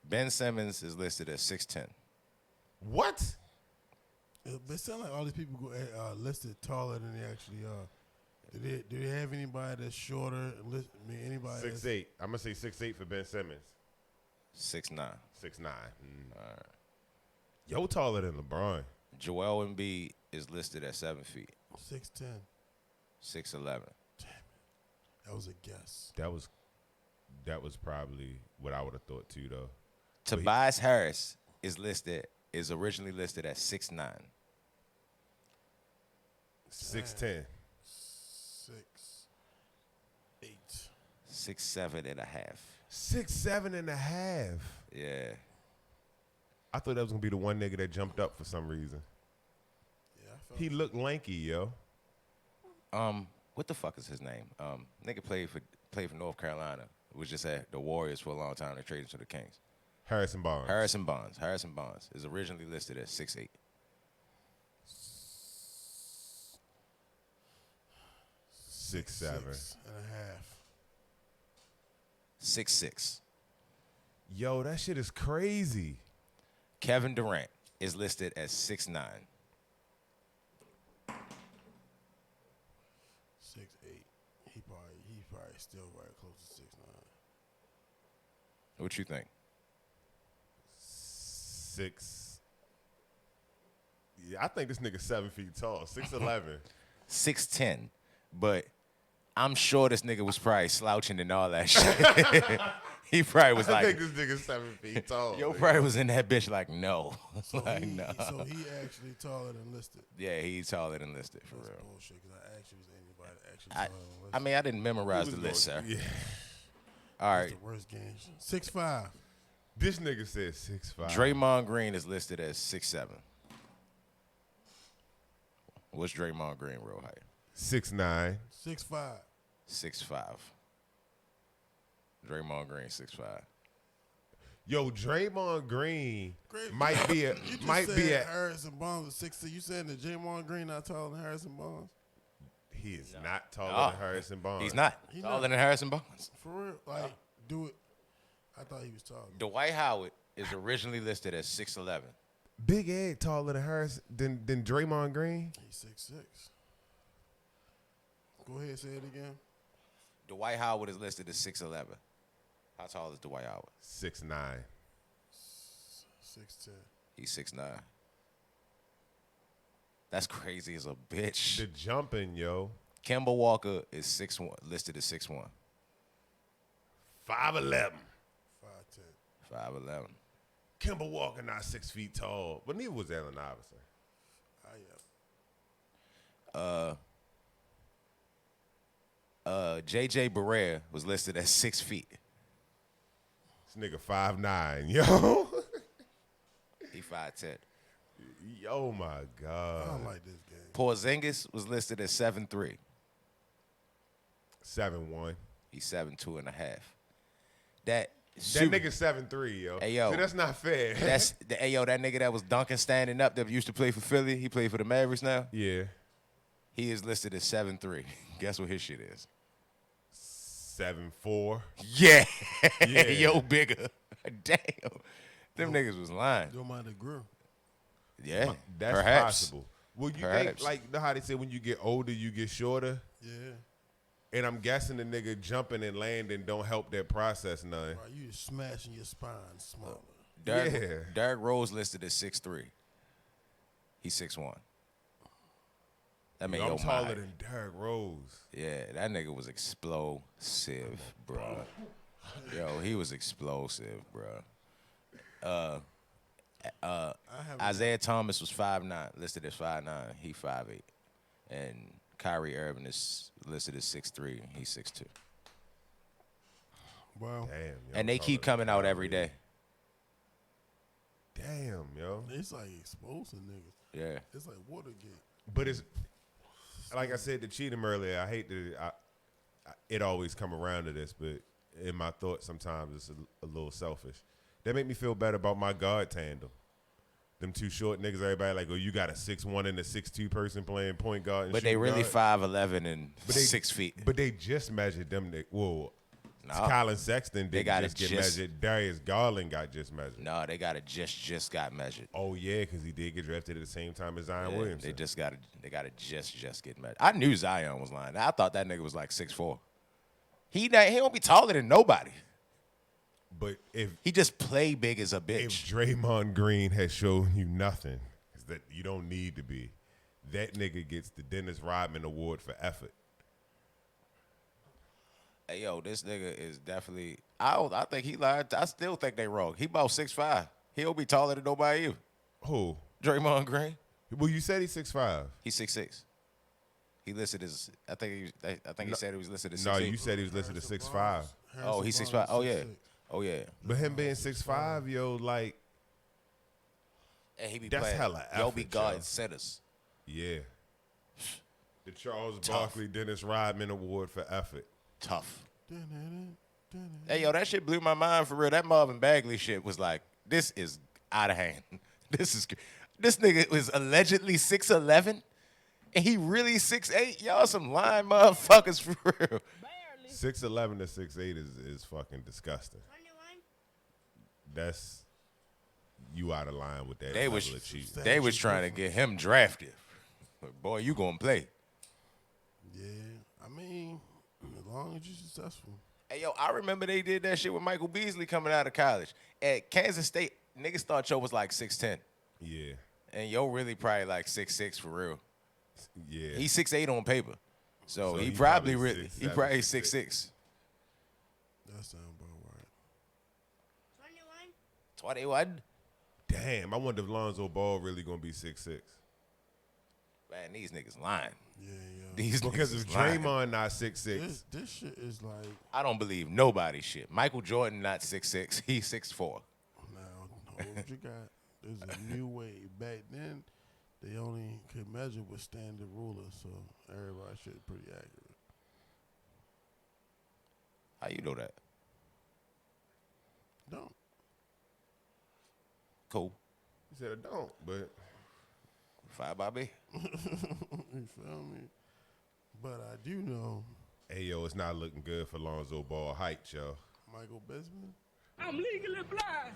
Ben Simmons is listed as 6'10". What? But it sounds like all these people go listed taller than they actually are. Do they have anybody that's shorter? I mean, anybody? 6'8". I'm gonna say 6'8" for Ben Simmons. 6'9". 6'9". Yo, taller than LeBron. Joel Embiid is listed at 7 feet. 6'10". 6'11". That was a guess. That was probably what I would have thought too, though. Tobias Harris is originally listed at 6'9". 6'10". 6'8". 6'7" and a half. 6'7" and a half. Yeah. I thought that was gonna be the one nigga that jumped up for some reason. Yeah, I felt He looked lanky, yo. What the fuck is his name? Nigga played for North Carolina. Was just at the Warriors for a long time. They traded to the Kings. Harrison Barnes. Harrison Barnes is originally listed at 6'8". 6'7". 6.5. 6'6". Yo, that shit is crazy. Kevin Durant is listed as 6'9". 6'8". He probably still right close to 6'9". What you think? 6. Yeah, I think this nigga 7 feet tall. 6'11". 6'10". But I'm sure this nigga was probably slouching and all that shit. He probably was I like, think this nigga 7 feet tall. yo, nigga. probably was in that bitch like, no. So, Like, he, no. so he actually taller than listed. Yeah, he's taller than listed, for That's real. bullshit, because I actually was anybody actually I, taller than listed. I mean, I didn't memorize the He was list, sir. going- Yeah. All That's right. the worst game. 6'5". This nigga said 6'5". Draymond Green is listed as 6'7". What's Draymond Green real height? 6'9". 6'5". 6'5". Draymond Green 6'5". Yo, Draymond Green Great. might be a You just might said be a. Harrison Barnes is 6'6". You saying that Draymond Green not taller than Harrison Barnes? He is not taller Oh, than Harrison Barnes. He's not. He Taller not. than Harrison Barnes. For real? Like, do it. I thought he was taller. Dwight Howard is originally listed as 6'11". Big Ed taller than Harrison than Draymond Green. He's 6'6". Go ahead, say it again. Dwight Howard is listed as 6'11". How tall is Dwight Howard? 6'9". 6'10". He's 6'9". That's crazy as a bitch. The jumping, yo. Kemba Walker is 6'1", listed as 6'1". 5'11". 5'10". 5'11". Kemba Walker not 6 feet tall, but neither was Allen Iverson. J.J. Barea was listed as 6 feet. This nigga 5'9", yo. He 5'10". Oh my I God. don't like this game. Porzingis was listed as 7'3". 7'1". He's 7'2 and a half. That Nigga 7'3", yo. Hey, yo. See, that's not fair. hey yo, that nigga that was dunking standing up that used to play for Philly, he played for the Mavericks now. yeah. He is listed as 7'3". Guess what his shit is? 7'4". Yeah. Yeah. Yo, bigger. Damn. Them niggas was lying. Don't mind the grill. Yeah. That's Perhaps. possible. Well, you Perhaps. think, like, know how they say when you get older, you get shorter? Yeah. And I'm guessing the nigga jumping and landing don't help that process none. Right, you smashing your spine smaller. Derrick Rose listed as 6'3". He's 6'1". That made I'm your taller mind. than Derrick Rose. Yeah, that nigga was explosive, bro. Yo, he was explosive, bro. Isaiah Thomas was 5'9", listed as 5'9". He 5'8". And Kyrie Irving is listed as 6'3". He's 6'2". Wow. Damn, yo. And they keep taller coming than out every Kyrie. day. Damn, yo. It's like exposing niggas. Yeah. It's like Watergate. But it's like I said to Cheatham earlier. I hate to. It always come around to this, but in my thoughts, sometimes it's a little selfish. That make me feel better about my guard tandem. Them two short niggas. Everybody like, oh, you got a 6'1" and a 6'2" person playing point guard. And But they shooting really guard. 5'11" and But they- 6 feet. But they just measured them. Whoa. Nah. Colin Sexton They didn't gotta just get just- measured. Darius Garland got just measured. No, they got just got measured. Oh yeah, because he did get drafted at the same time as Zion Yeah, Williamson. they got to just get measured. I knew Zion was lying. I thought that nigga was like 6'4". He don't be taller than nobody. But if He just play big as a bitch. Draymond Green has shown you nothing, is that you don't need to be. That nigga gets the Dennis Rodman Award for effort. Hey, yo, this nigga is definitely. I think he lied. I still think they wrong. He about 6'5". He'll be taller than nobody you. Who? Draymond Green. Well, you said he's 6'5". He's 6'6". He listed as. I think he said he was listed as 6'8". No, you said he was listed as 6'5". Oh, he's 6'5". Oh yeah. Oh yeah. But him being 6'5", yo, like, And he be That's playing. hella Yo, be effort, guarding yo. centers. yeah. The Charles Tough. Barkley Dennis Rodman Award for effort. Tough. Hey, yo, that shit blew my mind for real. That Marvin Bagley shit was like, this is out of hand. This nigga was allegedly 6'11", And he really 6'8"? Y'all some lying motherfuckers for real. Barely. 6'11" to 6'8" is fucking disgusting. That's you out of line with that They level was of cheating. they was trying to get him drafted. But boy, you gonna play. Yeah, I mean, as long as you're successful. Hey, yo, I remember they did that shit with Michael Beasley coming out of college. At Kansas State, niggas thought yo was like 6'10". Yeah, And yo really probably like 6'6" for real. yeah. He's 6'8" on paper. So, So he he probably probably really, 6'7", he probably 6'6". 6'6". That sound about right. 21? Damn, I wonder if Lonzo Ball really gonna be 6'6". Man, these niggas lying. Yeah, yeah. These Because niggas if is lying. Draymond not 6'6", This shit is like I don't believe nobody shit. Michael Jordan not 6'6", he's 6'4". now hold what you got. There's a new way. Back then, they only could measure with standard rulers, so everybody shit pretty accurate. How you know that? Don't. Cool. he said I don't. But Fire by me. You feel me? But I do know hey, yo, it's not looking good for Lonzo Ball height, yo. Michael Bisman. I'm legally blind.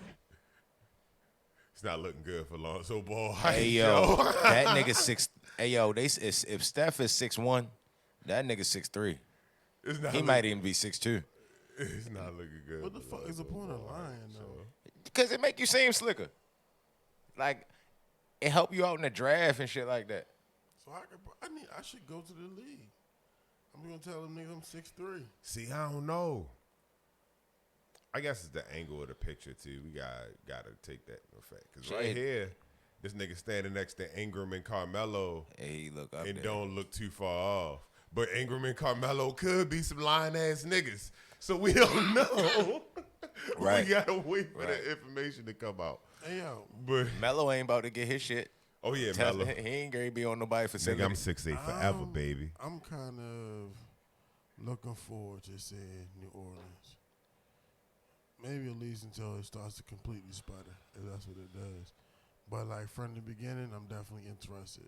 It's not looking good for Lonzo Ball height, Hey yo, that nigga 6. Hey yo, if Steph is 6'1", that nigga 6'3". It's not He looking, might even be 6'2". It's not looking good. What the for fuck is the Lonzo point of Ball lying height, though? Because it make you seem slicker. Like, it help you out in the draft and shit like that. So I should go to the league. I'm gonna tell them niggas I'm 6'3". See, I don't know. I guess it's the angle of the picture too. We gotta take that into effect. Cause right Shit. here, this nigga standing next to Ingram and Carmelo Hey, look up and there. don't look too far off. But Ingram and Carmelo could be some lying ass niggas. So we don't know. Right. We gotta wait for Right. the information to come out. Hey yo, But Melo ain't about to get his shit. oh yeah, Tell- Melo. He ain't gonna be on nobody facility. Nigga, I'm 6'8" forever, baby. I'm kind of looking forward to seeing New Orleans. Maybe at least until it starts to completely sputter, if that's what it does. But like from the beginning, I'm definitely interested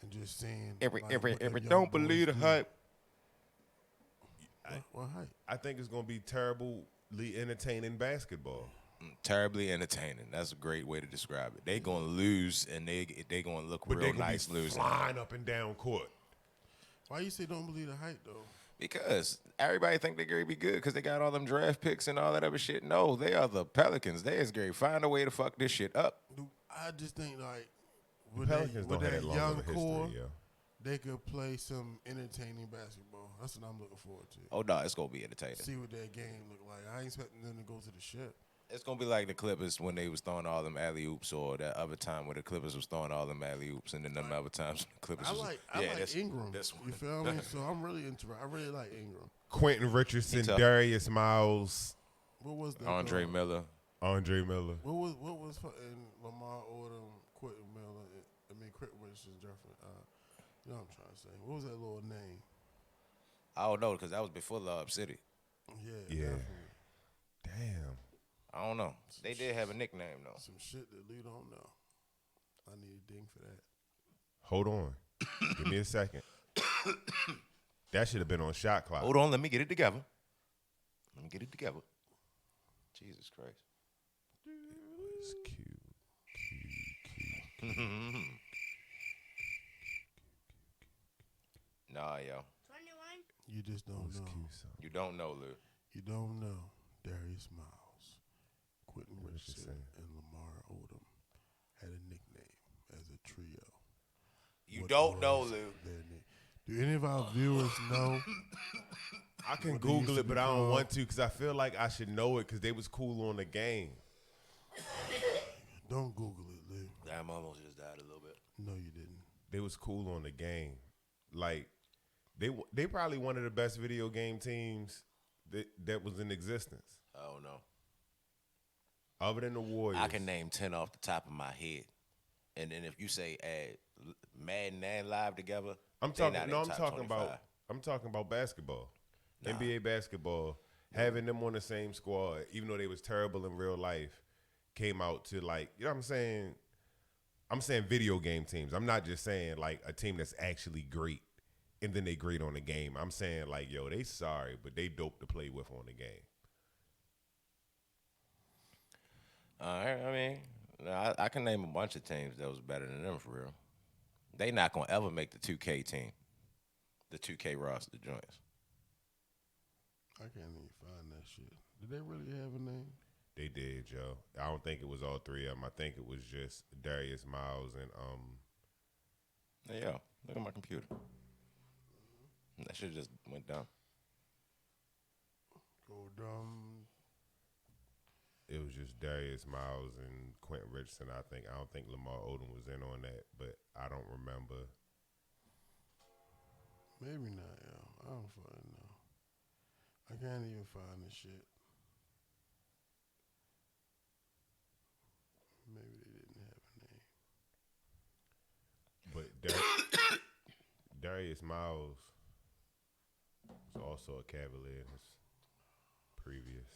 in just seeing. Like, what the young don't boys believe the do. hype. What hype? I think it's gonna be terribly entertaining basketball. Terribly entertaining. That's a great way to describe it. They gonna lose and they gonna look But they real gonna nice be losing. flying up and down court. Why you say don't believe the hype though? Because everybody think they're gonna be good because they got all them draft picks and all that other shit. No, they are the Pelicans. They is gonna find a way to fuck this shit up. Dude, I just think like The with Pelicans that, with don't have that that long young of a core, history, yo. they could play some entertaining basketball. That's what I'm looking forward to. Oh no, it's gonna be entertaining. See what that game look like. I ain't expecting them to go to the ship. It's gonna be like the Clippers when they was throwing all them alley oops, or that other time where the Clippers was throwing all them alley oops, and then them other times when the Clippers I was like this- Ingram. This one. You feel me? So I'm really interested. I really like Ingram. Quentin Richardson, He tough. Darius Miles, What was that? Andre Miller. Andre Miller. What was fucking Lamar Odom, Quentin Miller? Quentin Richardson, Jeffrey. You know what I'm trying to say. What was that little name? I don't know because that was before Lob City. Yeah. Yeah. Definitely. Damn. I don't know. They did have a nickname though. Some shit that Lee don't know. I need a ding for that. Hold on. Give me a second. That should have been on shot clock. Hold on, let me get it together. Let me get it together. Jesus Christ. It's cute. Nah, yo. You just don't It's know. cute, son. You don't know, Lou. You don't know Darius Miles, Quentin Richardson, Richardson. and Lamar Odom had a nickname as a trio. You What don't know, was Lou. their name? Do any of our viewers know? I can What they Google used to it, be but I don't called? want to because I feel like I should know it because they was cool on the game. Don't Google it, Lou. Damn, I almost just died a little bit. No, you didn't. They was cool on the game. Like they probably one of the best video game teams that was in existence. I don't know. Other than the Warriors. I can name 10 off the top of my head. And then if you say add Madden and Live together, I'm they talking. not No, in I'm top talking 25. about. I'm talking about basketball, Nah. NBA basketball. Having them on the same squad, even though they was terrible in real life, came out to like you know what I'm saying. I'm saying video game teams. I'm not just saying like a team that's actually great and then they great on the game. I'm saying like, yo, they sorry, but they dope to play with on the game. I mean, I can name a bunch of teams that was better than them for real. They not gonna ever make the 2K team, the 2K roster joints. I can't even find that shit. Did they really have a name? They did, Joe. I don't think it was all three of them. I think it was just Darius Miles and Hey, yo, look at my computer. That shit just went down. Go dumb. it was just Darius Miles and Quentin Richardson. I don't think Lamar Odom was in on that, but I don't remember. Maybe not, yo. I don't fucking know. I can't even find this shit. Maybe they didn't have a name. But Darius Miles was also a Cavalier in his previous.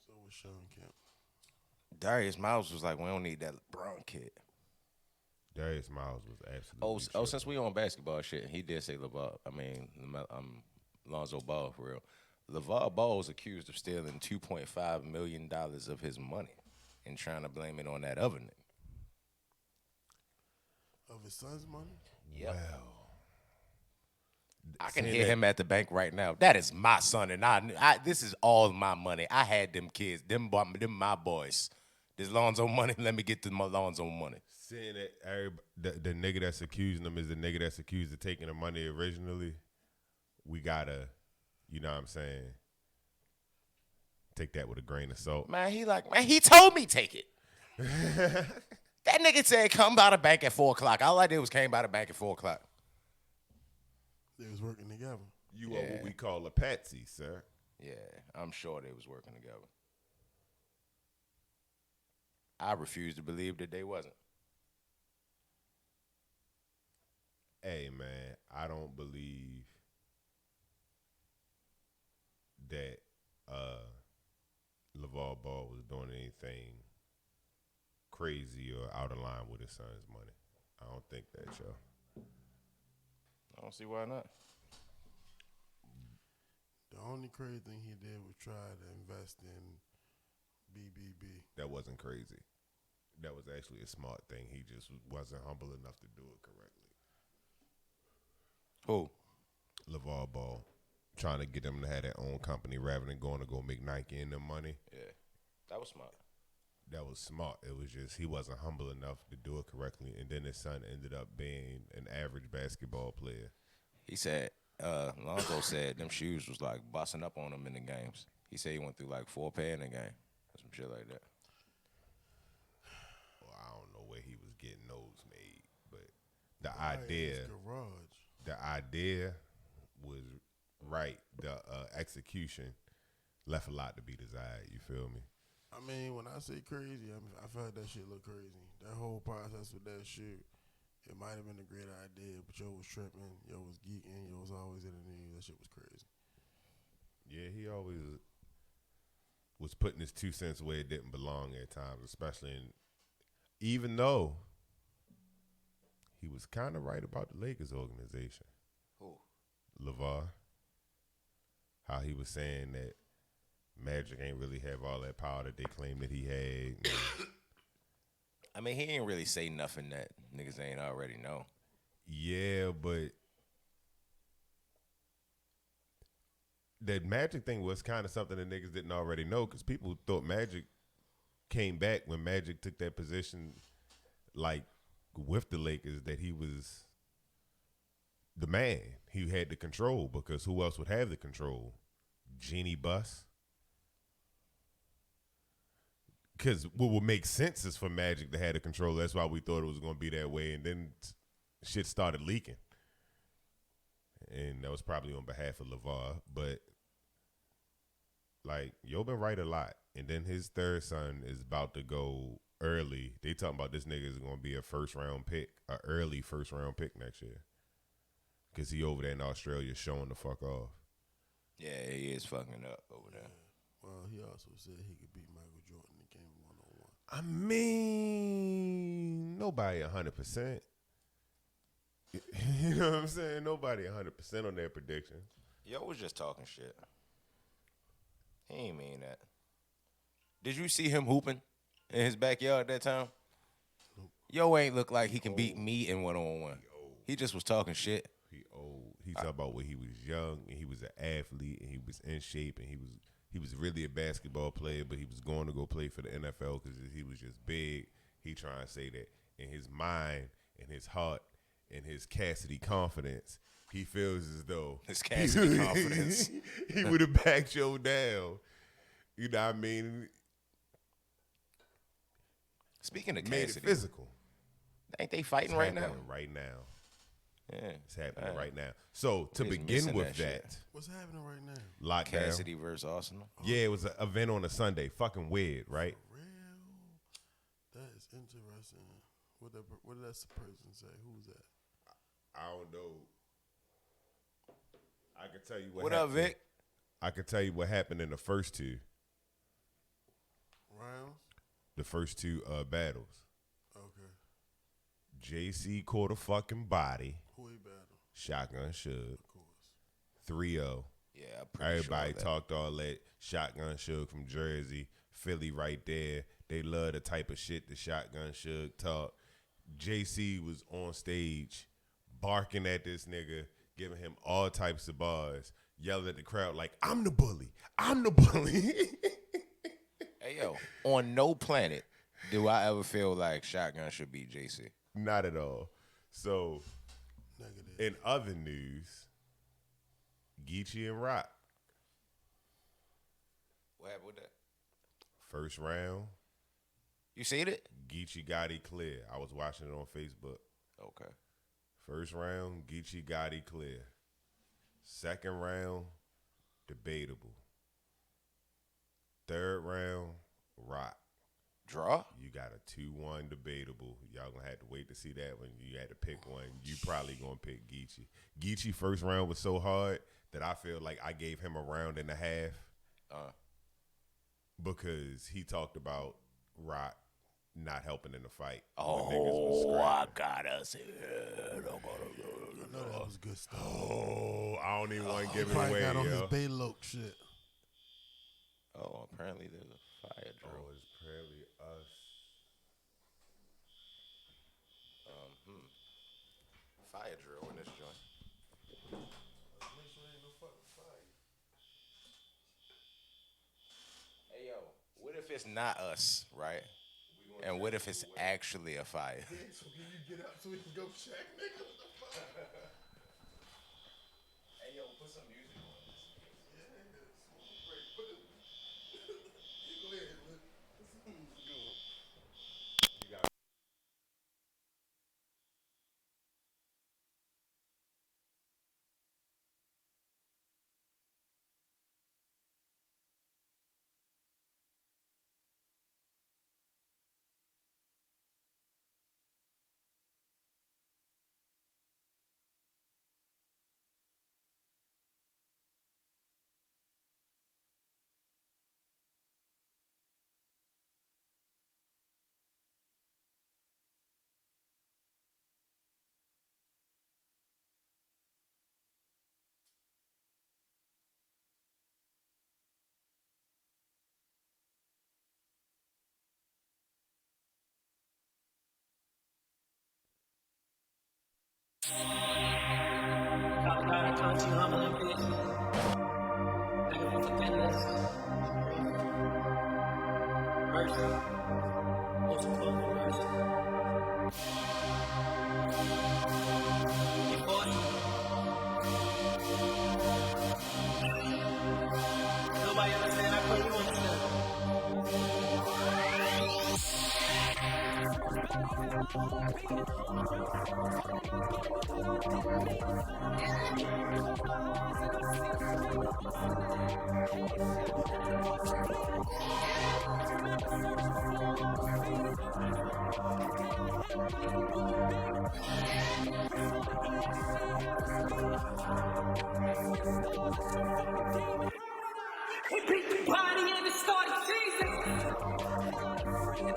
So was Sean Kemp. Darius Miles was like, we don't need that LeBron kid. Darius Miles was absolutely. Oh, since we on basketball shit, he did say LeVar. I mean, Lonzo Ball for real. LeVar Ball was accused of stealing $2.5 million of his money and trying to blame it on that other nigga. Of his son's money? Yep. Wow. I can Saying hear that- him at the bank right now. That is my son, and I this is all my money. I had them kids, them my boys. This Lonzo money. Let me get to my Lonzo money. Saying that the nigga that's accusing them is the nigga that's accused of taking the money originally, we gotta, you know what I'm saying, take that with a grain of salt. Man, he told me take it. That nigga said come by the bank at 4 o'clock. All I did was came by the bank at 4 o'clock. They was working together. You are what we call a patsy, sir. Yeah, I'm sure they was working together. I refuse to believe that they wasn't. Hey man, I don't believe that LeVar Ball was doing anything crazy or out of line with his son's money. I don't think that, yo. I don't see why not. The only crazy thing he did was try to invest in BBB. That wasn't crazy. That was actually a smart thing. He just wasn't humble enough to do it correctly. Who? LeVar Ball, trying to get them to have their own company rather than going to go make Nike and them money. Yeah, that was smart. That was smart. It was just he wasn't humble enough to do it correctly, and then his son ended up being an average basketball player. He said, Lonzo said them shoes was like busting up on him in the games. He said he went through like 4 pair in the game. Some shit like that. Well, I don't know where he was getting those made, but the Right in idea, his garage. the idea was right. The execution left a lot to be desired. You feel me? I mean, when I say crazy, I feel like that shit look crazy. That whole process with that shit, it might have been a great idea, but yo was tripping, yo was geeking, yo was always in the news. That shit was crazy. Yeah, he always was putting his 2 cents where it didn't belong at times, especially even though he was kind of right about the Lakers organization. Who? LeVar. How he was saying that Magic ain't really have all that power that they claim that he had. I mean, he ain't really say nothing that niggas ain't already know. Yeah, but that Magic thing was kind of something that niggas didn't already know because people thought Magic came back when Magic took that position, like with the Lakers, that he was the man. He had the control because who else would have the control? Jeannie Buss. Because what would make sense is for Magic to have the control. That's why we thought it was going to be that way. And then shit started leaking. And that was probably on behalf of LeVar. But, like, yo been right a lot. And then his third son is about to go early. They talking about this nigga is going to be a first-round pick, an early first-round pick next year. Because he over there in Australia showing the fuck off. Yeah, he is fucking up over there. Well, he also said he could beat Michael Jordan in game 101. I mean, nobody 100%. You know what I'm saying? Nobody 100% on their predictions. Yo was just talking shit. He ain't mean that. Did you see him hooping in his backyard that time? Yo ain't look like he can beat me in one-on-one. He just was talking shit. He old. He talking about when he was young and he was an athlete and he was in shape and he was really a basketball player, but he was going to go play for the NFL because he was just big. He trying to say that in his mind, in his heart, in his Cassidy confidence, he feels as though His Cassidy confidence. he would have backed Joe down. You know what I mean? Speaking of Made it Cassidy, physical. ain't they fighting It's right now? happening right now. Yeah, It's happening right now. So to Just begin missing with that that, shit. What's happening right now? lockdown. Cassidy versus Arsenal. Yeah, it was an event on a Sunday. Fucking weird, right? Real. That is interesting. What did that person say? Who's that? I don't know. I can tell you what. What up, happened. Vic? I can tell you what happened in the first two. Rounds? The first two battles. Okay. JC caught a fucking body. Who he battle? Shotgun Suge. Of course. 3-0. Yeah, I'm pretty Everybody sure that. talked all that. Shotgun Suge from Jersey. Philly right there. They love the type of shit that Shotgun Suge talk. JC was on stage barking at this nigga, giving him all types of bars, yelling at the crowd like, I'm the bully. I'm the bully. Hey, yo, on no planet do I ever feel like Shotgun should beat JC. Not at all. So, Negative. in other news, Geechee and Rock, What happened with that? first round, You seen it? Geechee got it clear. I was watching it on Facebook. Okay. First round, Geechee got it clear. Second round, debatable. Third round, Rock. Draw? You got a 2-1 debatable. Y'all gonna have to wait to see that one. You had to pick one. You probably gonna pick Geechee. Geechee first round was so hard that I feel like I gave him a round and a half because he talked about Rock not helping in the fight. Oh, I got us here. I know that was good stuff. Oh, I don't even want to give it Probably away, got on his yo. Bayloke shit. Oh, apparently there's a fire drill. Oh, it's probably us. Fire drill in this joint. Hey, yo, what if it's not us, right? And what if it's actually a fire? So can you get up so we can go check, nigga? What the fuck? Hey, yo, put some music on this. Go ahead. Father God, I come to you humble and piteous. Thank you for forgiveness, mercy, most important mercy. You fought. Nobody understand. I pray you understand. He beat the body and it started Jesus. Ain't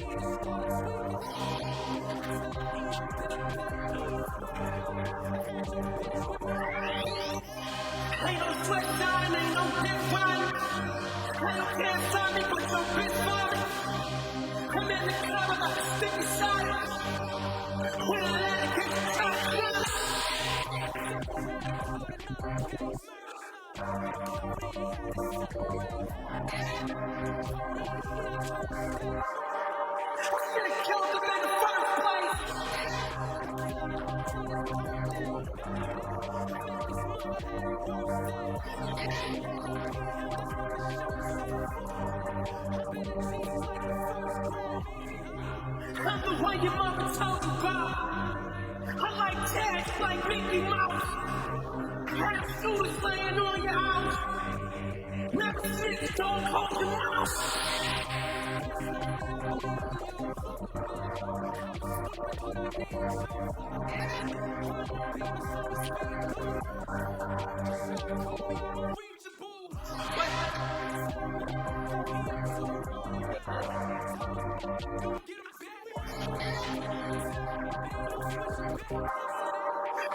no sweat shine, ain't no dick riding. Ain't no can't stop me but your bitch body. I'm in the club, I got the sticky side. When I let it get the top shot. Should've killed him in the first place. I'm the one your mama told you about. I like tags like Mickey Mouse. Half shooters laying on your house. Never snitch, don't hold your mouth.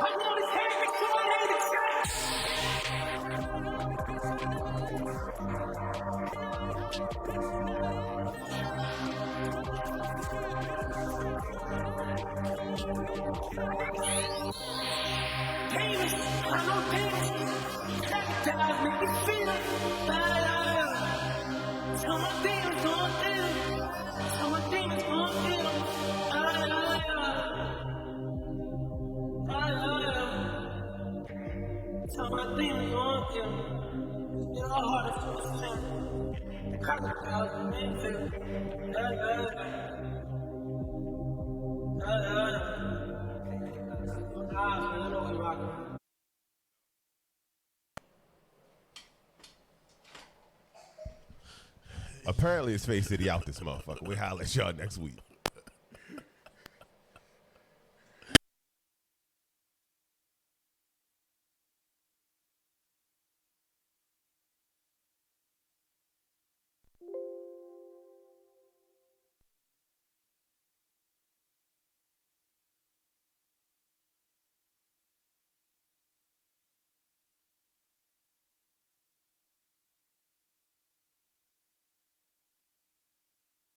I want his head before I hate his face. Demons, I know demons. That make me feel bad. Tell my demons on them. Tell my demons on them. Tell my demons on them. It's all hard to understand. Crocodiles and men feel. Apparently, it's Face City out this motherfucker. We holler at y'all next week.